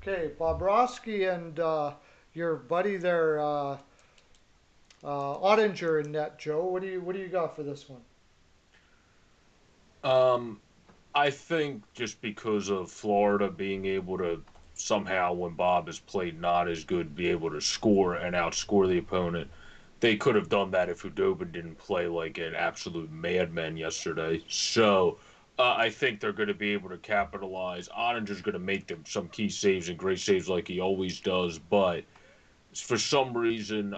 Okay, Bobrovsky and your buddy there, Ottinger in net. Joe, what do you got for this one? I think just because of Florida being able to somehow, when Bob has played not as good, be able to score and outscore the opponent. They could have done that if Hudobin didn't play like an absolute madman yesterday. So I think they're going to be able to capitalize. Ottinger's going to make them some key saves and great saves like he always does, but for some reason,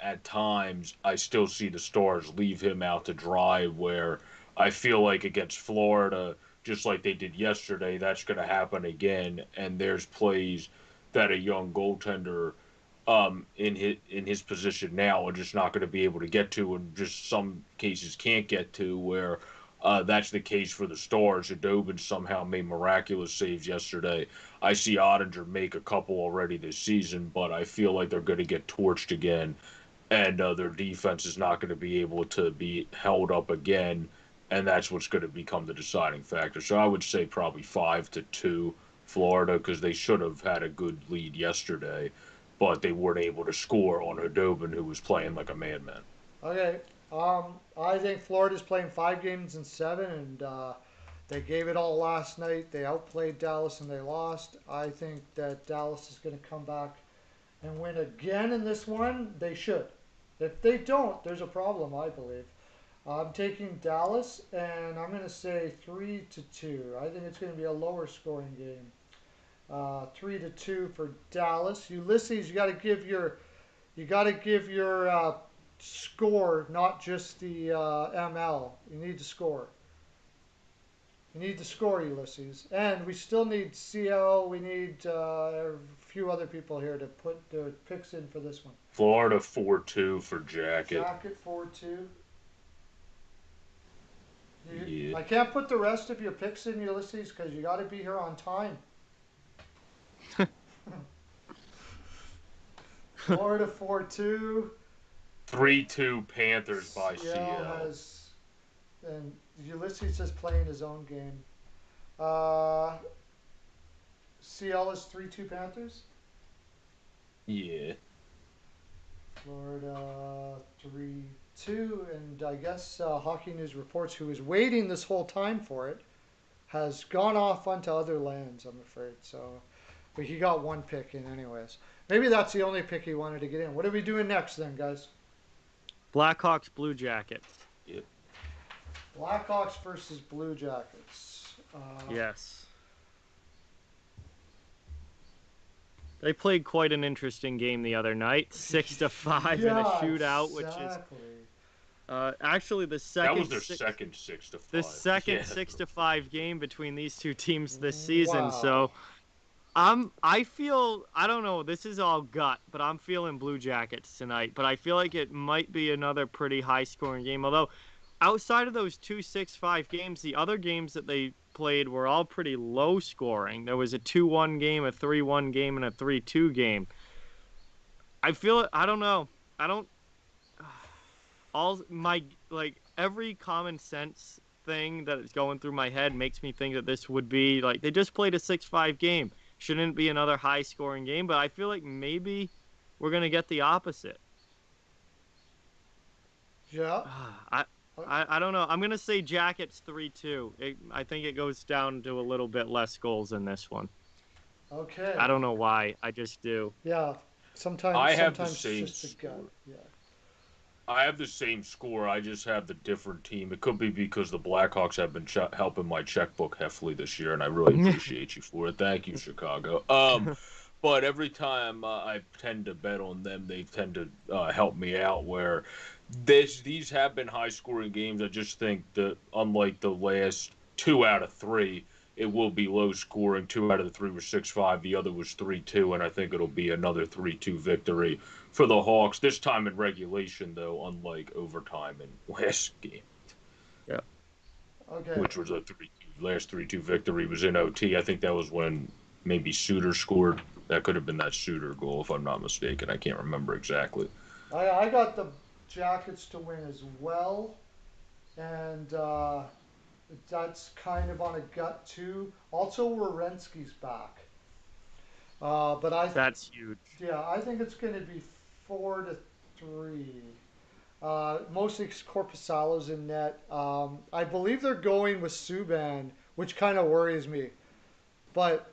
at times, I still see the Stars leave him out to dry. Where I feel like against Florida, just like they did yesterday, that's going to happen again. And there's plays that a young goaltender, in his position now, are just not going to be able to get to, and just some cases can't get to. Where that's the case for the Stars. Adobin somehow made miraculous saves yesterday. I see Ottinger make a couple already this season, but I feel like they're going to get torched again, and their defense is not going to be able to be held up again, and that's what's going to become the deciding factor. So I would say probably 5-2 Florida, because they should have had a good lead yesterday, but they weren't able to score on Adobin, who was playing like a madman. Okay. I think Florida's playing 5 games in 7, and they gave it all last night. They outplayed Dallas and they lost. I think that Dallas is going to come back and win again in this one. They should. If they don't, there's a problem, I believe. I'm taking Dallas, and I'm going to say 3-2. I think it's going to be a lower scoring game. 3-2 for Dallas. Ulysses, you got to give your score, not just the ML. You need to score. You need to score, Ulysses. And we still need CL. We need a few other people here to put their picks in for this one. Florida 4-2 for Jacket. Jacket 4-2. Yeah. I can't put the rest of your picks in, Ulysses, because you got to be here on time. Florida 4-2. 3-2 Panthers by CL. And Ulysses is playing his own game. CL is 3-2 Panthers. Yeah. Florida 3-2, and I guess Hockey News Reports, who was waiting this whole time for it, has gone off onto other lands, I'm afraid. So, but he got one pick in anyways. Maybe that's the only pick he wanted to get in. What are we doing next then, guys? Blackhawks, Blue Jackets. Yep. Blackhawks versus Blue Jackets. Yes. They played quite an interesting game the other night, 6-5 in a shootout, which is actually the second. That was their second 6-5. The second 6-5 game between these two teams this season. Wow. So, I feel, I don't know, this is all gut, but I'm feeling Blue Jackets tonight. But I feel like it might be another pretty high-scoring game. Although, outside of those two 6-5 games, the other games that they played were all pretty low scoring. There was a 2-1 game, a 3-1 game, and a 3-2 game. I don't know. I don't all my like every common sense thing that is going through my head makes me think that this would be like they just played a 6-5 game. Shouldn't it be another high scoring game, but I feel like maybe we're going to get the opposite. Yeah. I I don't know. I'm going to say Jackets 3-2. I think it goes down to a little bit less goals in this one. Okay. I don't know why. I just do. Yeah. I have the Sometimes it's same just a gut. score. Yeah. I have the same score. I just have the different team. It could be because the Blackhawks have been helping my checkbook heavily this year, and I really appreciate you for it. Thank you, Chicago. But every time I tend to bet on them, they tend to help me out. Where these have been high scoring games. I just think that unlike the last 2 out of 3, it will be low scoring. 2 out of the 3 were 6-5. The other was 3-2, and I think it'll be another 3-2 victory for the Hawks. This time in regulation, though, unlike overtime in last game, Yeah. Okay. which was a 3-2. Last 3-2 victory was in OT. I think that was when maybe Suter scored. That could have been that Suter goal, if I'm not mistaken. I can't remember exactly. I got the Jackets to win as well, and that's kind of on a gut too. Also, Werenski's back, but That's huge. yeah, I think it's going to be 4-3. Mostly 'cause Corpusalo's in net. I believe they're going with Subban, which kind of worries me. But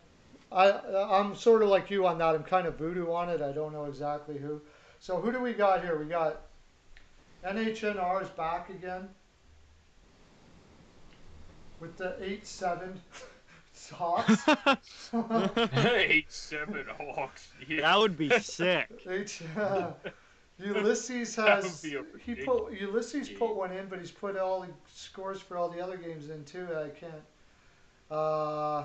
I'm sort of like you on that. I'm kind of voodoo on it. I don't know exactly who. So who do we got here? We got NHNR's back again with the 8-7 Hawks. 8-7 Hawks. Yeah. That would be sick. H, Ulysses That has would be a Ulysses game. put one in, but he's put all the scores for all the other games in too. I can't. Uh,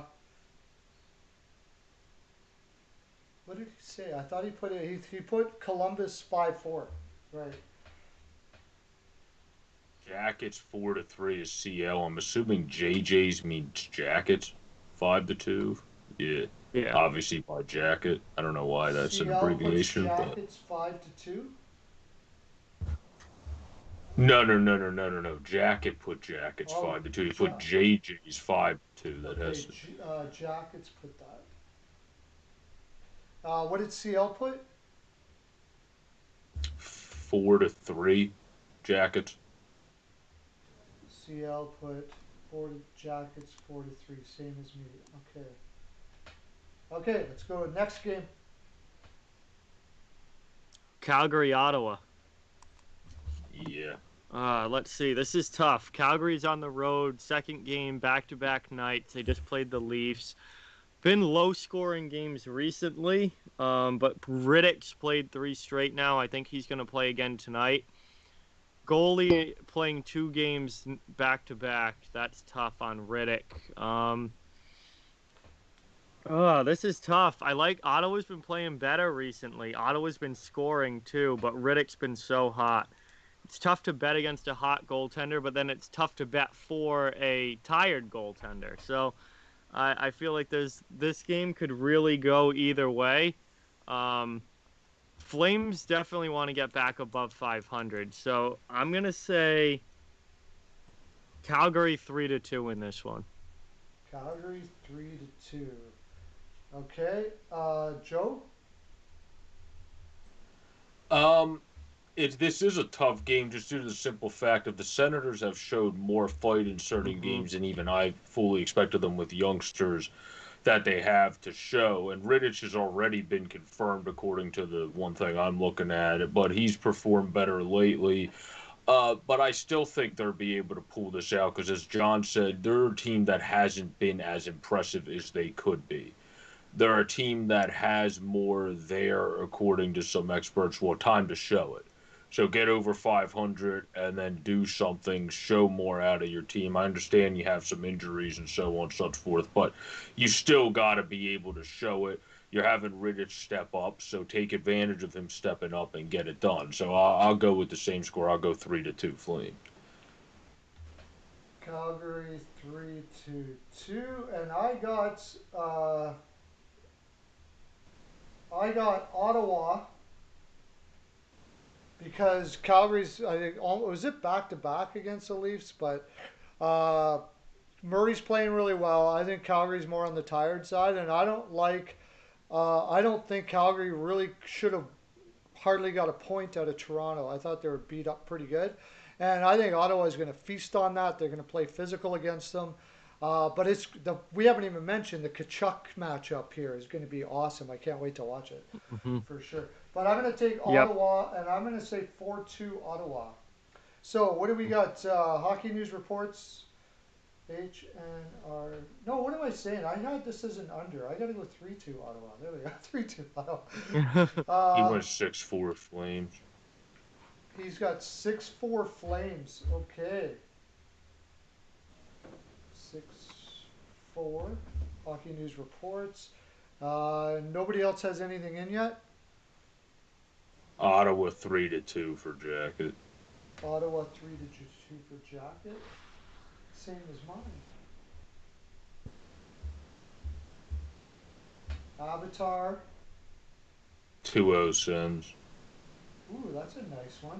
what did he say? I thought he put it. He put Columbus 5-4. Right. Jackets 4-3 is CL. I'm assuming JJ's means Jackets 5-2. Yeah, Yeah. obviously by Jacket. I don't know why that's an CL puts abbreviation, but Jackets 5-2. no. Jacket put Jackets Oh, 5-2. He put Ja- JJ's 5-2. That okay. has Jackets put that. What did CL put? 4-3 Jackets. CL put Jackets 4-3, same as me. Okay. Okay, let's go to the next game. Calgary, Ottawa. Yeah. Let's see. This is tough. Calgary's on the road, second game, back-to-back nights. They just played the Leafs. Been low-scoring games recently, but Riddick's played 3 straight now. I think he's going to play again tonight. Goalie playing 2 games back-to-back. That's tough on Riddick. This is tough. Ottawa's been playing better recently. Ottawa's been scoring too, but Riddick's been so hot. It's tough to bet against a hot goaltender, but then it's tough to bet for a tired goaltender. So I feel like this game could really go either way. Flames definitely want to get back above 500. So I'm going to say Calgary 3-2 in this one. Calgary 3-2. Okay, Joe. Um, this is a tough game just due to the simple fact of the Senators have showed more fight in certain Mm-hmm. games than even I fully expected them with youngsters that they have to show. And Rittich has already been confirmed according to the one thing I'm looking at, but he's performed better lately. But I still think they'll be able to pull this out because, as John said, they're a team that hasn't been as impressive as they could be. They're a team that has more there, according to some experts. Well, time to show it. So get over 500 and then do something, show more out of your team. I understand you have some injuries and so on and so forth, but you still got to be able to show it. You're having Rittich step up, so take advantage of him stepping up and get it done. So I'll go with the same score. I'll go 3-2 Flames. Calgary 3-2, and I got Ottawa because Calgary's, I think, was it back to back against the Leafs, but uh, Murray's playing really well. I think Calgary's more on the tired side, and I don't think Calgary really should have hardly got a point out of Toronto. I thought they were beat up pretty good. And I think Ottawa is going to feast on that. They're going to play physical against them. But we haven't even mentioned the Kachuk matchup here is going to be awesome. I can't wait to watch it Hmm. for sure. But I'm going to take Yep. Ottawa, and I'm going to say 4-2 Ottawa. So what do we got? Hockey news reports. HNR. No, what am I saying? I had this as an under. I got to go 3-2 Ottawa. There we go. 3-2 Ottawa. He Uh, went 6-4 Flames. he's got 6-4 Flames. Okay. 6-4. Hockey news reports. Nobody else has anything in yet. Ottawa 3-2 for Jacket. Ottawa 3-2 for Jacket. Same as mine. Avatar. 2-0 Sens. Ooh, that's a nice one.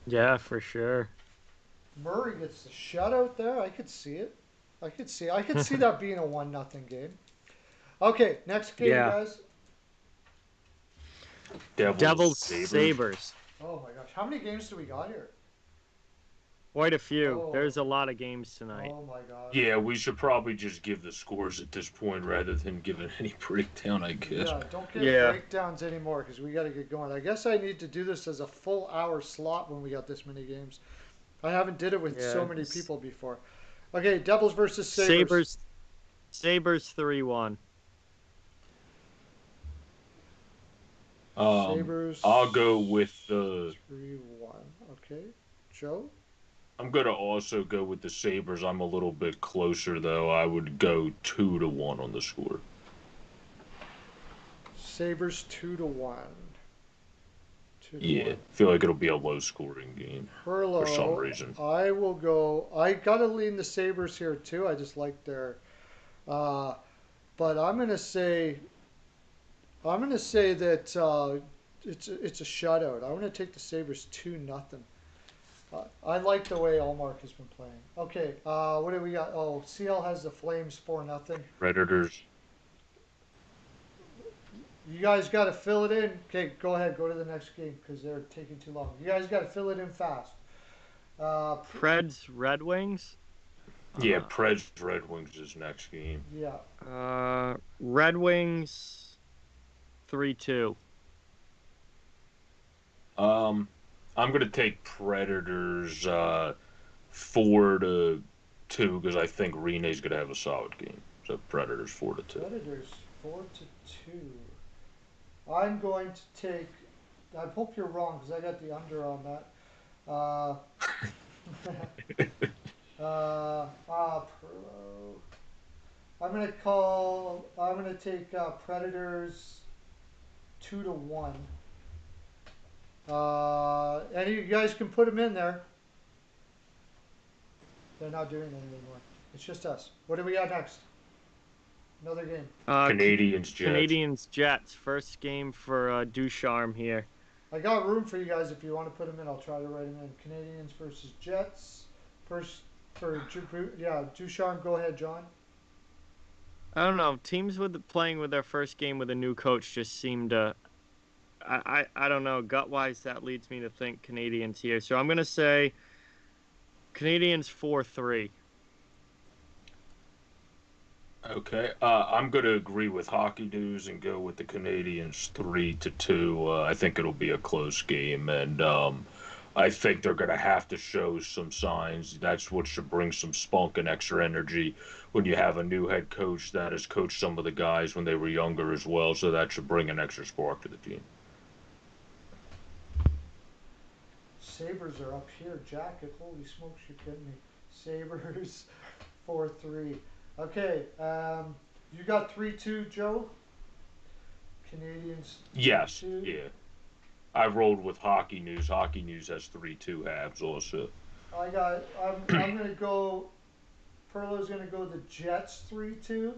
Yeah, for sure. Murray gets the shutout there. I could see it. I could see that being a 1-0 game. Okay, next game, Yeah. guys. Devils Sabres. Oh my gosh, how many games do we got here? Quite a few. Oh. There's a lot of games tonight. Oh my gosh. Yeah, we should probably just give the scores at this point rather than giving any breakdown, I guess. Yeah, don't get Yeah. breakdowns anymore because we got to get going. I guess I need to do this as a full hour slot when we got this many games. I haven't did it with so many people before. Okay, Devils versus Sabres. Sabres 3-1. Sabres. I'll go with the. 3-1. Okay, Joe. I'm gonna also go with the Sabres. I'm a little bit closer though. I would go 2-1 on the score. Sabres 2-1. Yeah, I feel like it'll be a low-scoring game Pearlo, for some reason. I will go. I gotta lean the Sabres here too. I just like their. But I'm gonna say. That it's a shutout. I'm gonna take the Sabres 2-0. I like the way Allmark has been playing. Okay, what do we got? Oh, CL has the Flames 4-0. Predators. You guys got to fill it in. Okay, go ahead. Go to the next game because they're taking too long. You guys got to fill it in fast. Preds Red Wings. Yeah, Preds Red Wings is next game. Yeah. Red Wings 3-2. I'm gonna take Predators 4-2 because I think Rene's gonna have a solid game. So Predators 4-2. Predators 4-2. I'm going to take. I hope you're wrong because I got the under on that. Pearlo. I'm gonna take Predators 2-1. Any of you guys can put them in there. They're not doing it anymore. It's just us. What do we got next? Another game. Canadians Jets. Canadians Jets. First game for Ducharme here. I got room for you guys if you want to put them in. I'll try to write them in. Canadians versus Jets. First for Ducharme. Go ahead, John. I don't know. Teams playing with their first game with a new coach just seem to. I don't know. Gut wise, that leads me to think Canadians here. So I'm gonna say Canadians 4-3. Okay, I'm going to agree with Hockey News and go with the Canadians 3-2. I think it'll be a close game, and I think they're going to have to show some signs. That's what should bring some spunk and extra energy when you have a new head coach that has coached some of the guys when they were younger as well. So that should bring an extra spark to the team. Sabres are up here. Jacket. Holy smokes, you're kidding me. Sabres 4-3. Okay, you got 3-2, Joe? Canadians 3-2? Yes, yeah. I rolled with Hockey News. Hockey News has 3-2 halves also. I'm gonna go. Pearlo's gonna go the Jets 3-2,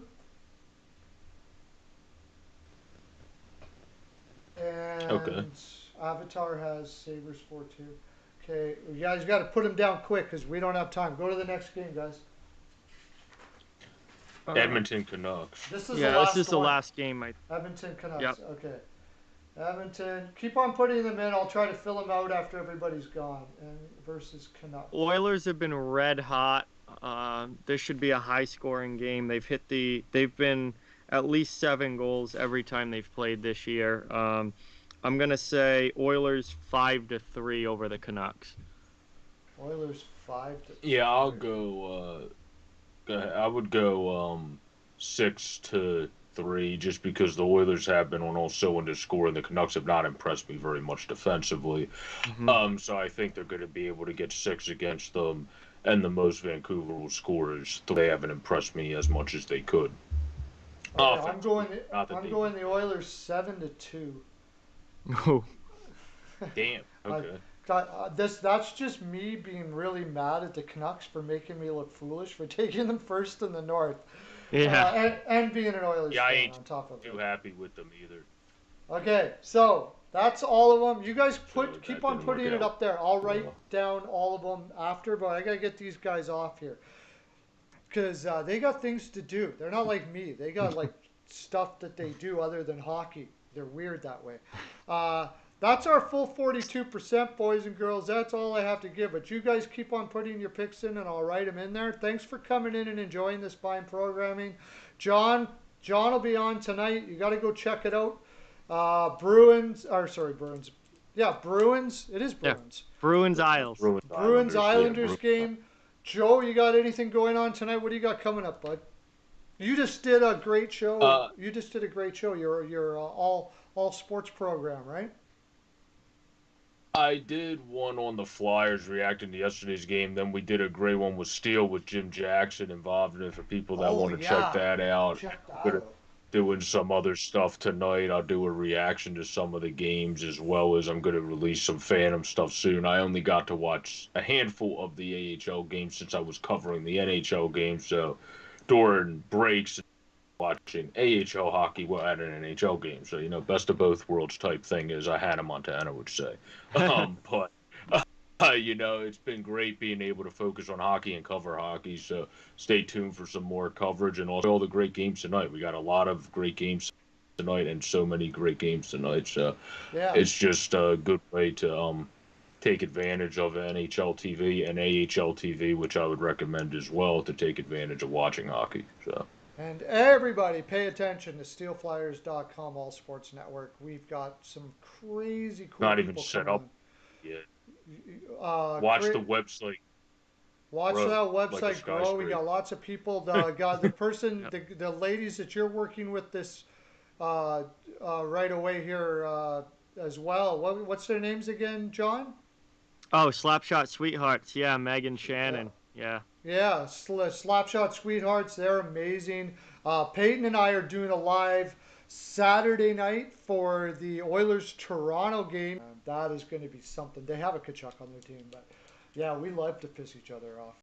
Okay. and Avatar has Sabres 4-2. Okay, you guys got to put them down quick because we don't have time. Go to the next game, guys. Edmonton Canucks. This is the Yeah, this is last the one. last game. Edmonton Yep. Canucks. Okay. Edmonton. Keep on putting them in. I'll try to fill them out after everybody's gone. And versus Canucks. Oilers have been red hot. This should be a high scoring game. They've been at least 7 goals every time they've played this year. I'm gonna say Oilers 5-3 over the Canucks. Oilers 5 to Yeah, I'll 3. go. I would go 6-3, just because the Oilers have been on all cylinders scoring. The Canucks have not impressed me very much defensively. Hmm. So I think they're going to be able to get six against them, and the most Vancouver will score is they haven't impressed me as much as they could. Okay, Offensively, not that I'm they. going the Oilers 7-2. Oh, Damn. I, Okay. that's just me being really mad at the Canucks for making me look foolish for taking them first in the North, yeah. and being an Oilers Yeah, I fan ain't on top of too it. happy with them either. Okay, so that's all of them. You guys So keep that on didn't work putting it out up there. I'll write well. down all of them after, but I gotta get these guys off here because they got things to do. They're not like me. They got like stuff that they do other than hockey. They're weird that way. Uh, that's our full 42%, boys and girls. That's all I have to give. But you guys keep on putting your picks in, and I'll write them in there. Thanks for coming in and enjoying this fine programming. John, John will be on tonight. You got to go check it out. Bruins. Yeah, Bruins. It is Yeah. Bruins. Bruins Isles. Bruins Bruins Islanders. Yeah, Islanders game. Joe, you got anything going on tonight? What do you got coming up, bud? You just did a great show. Uh, You just did a great show. Your all sports program, right? I did one on the Flyers reacting to yesterday's game. Then we did a great one with Steel with Jim Jackson involved in it for people that Oh want to check yeah, that out. check that Gonna out. doing some other stuff tonight. I'll do a reaction to some of the games, as well as I'm going to release some Phantom stuff soon. I only got to watch a handful of the AHL games since I was covering the NHL games. So during breaks, watching AHL hockey while at an NHL game. So, best of both worlds type thing, as I Hannah Montana would say. But it's been great being able to focus on hockey and cover hockey. So stay tuned for some more coverage, and also all the great games tonight. We got a lot of great games tonight, and so many great games tonight. So Yeah. it's just a good way to take advantage of NHL TV and AHL TV, which I would recommend as well, to take advantage of watching hockey. So. And everybody pay attention to steelflyers.com, All Sports Network. We've got some crazy cool Not even people set coming up on. yet. Watch Great. the website Watch that grow like a website grow. We skyscraper. got lots of people. The person, Yep. the ladies that you're working with this uh, right away here as well. What's their names again, John? Oh, Slapshot Sweethearts. Yeah, Megan Yeah. Shannon. Yeah. Yeah, Slapshot Sweethearts, they're amazing. Peyton and I are doing a live Saturday night for the Oilers Toronto game. That is going to be something. They have a Kachuk on their team, but yeah, we love to piss each other off.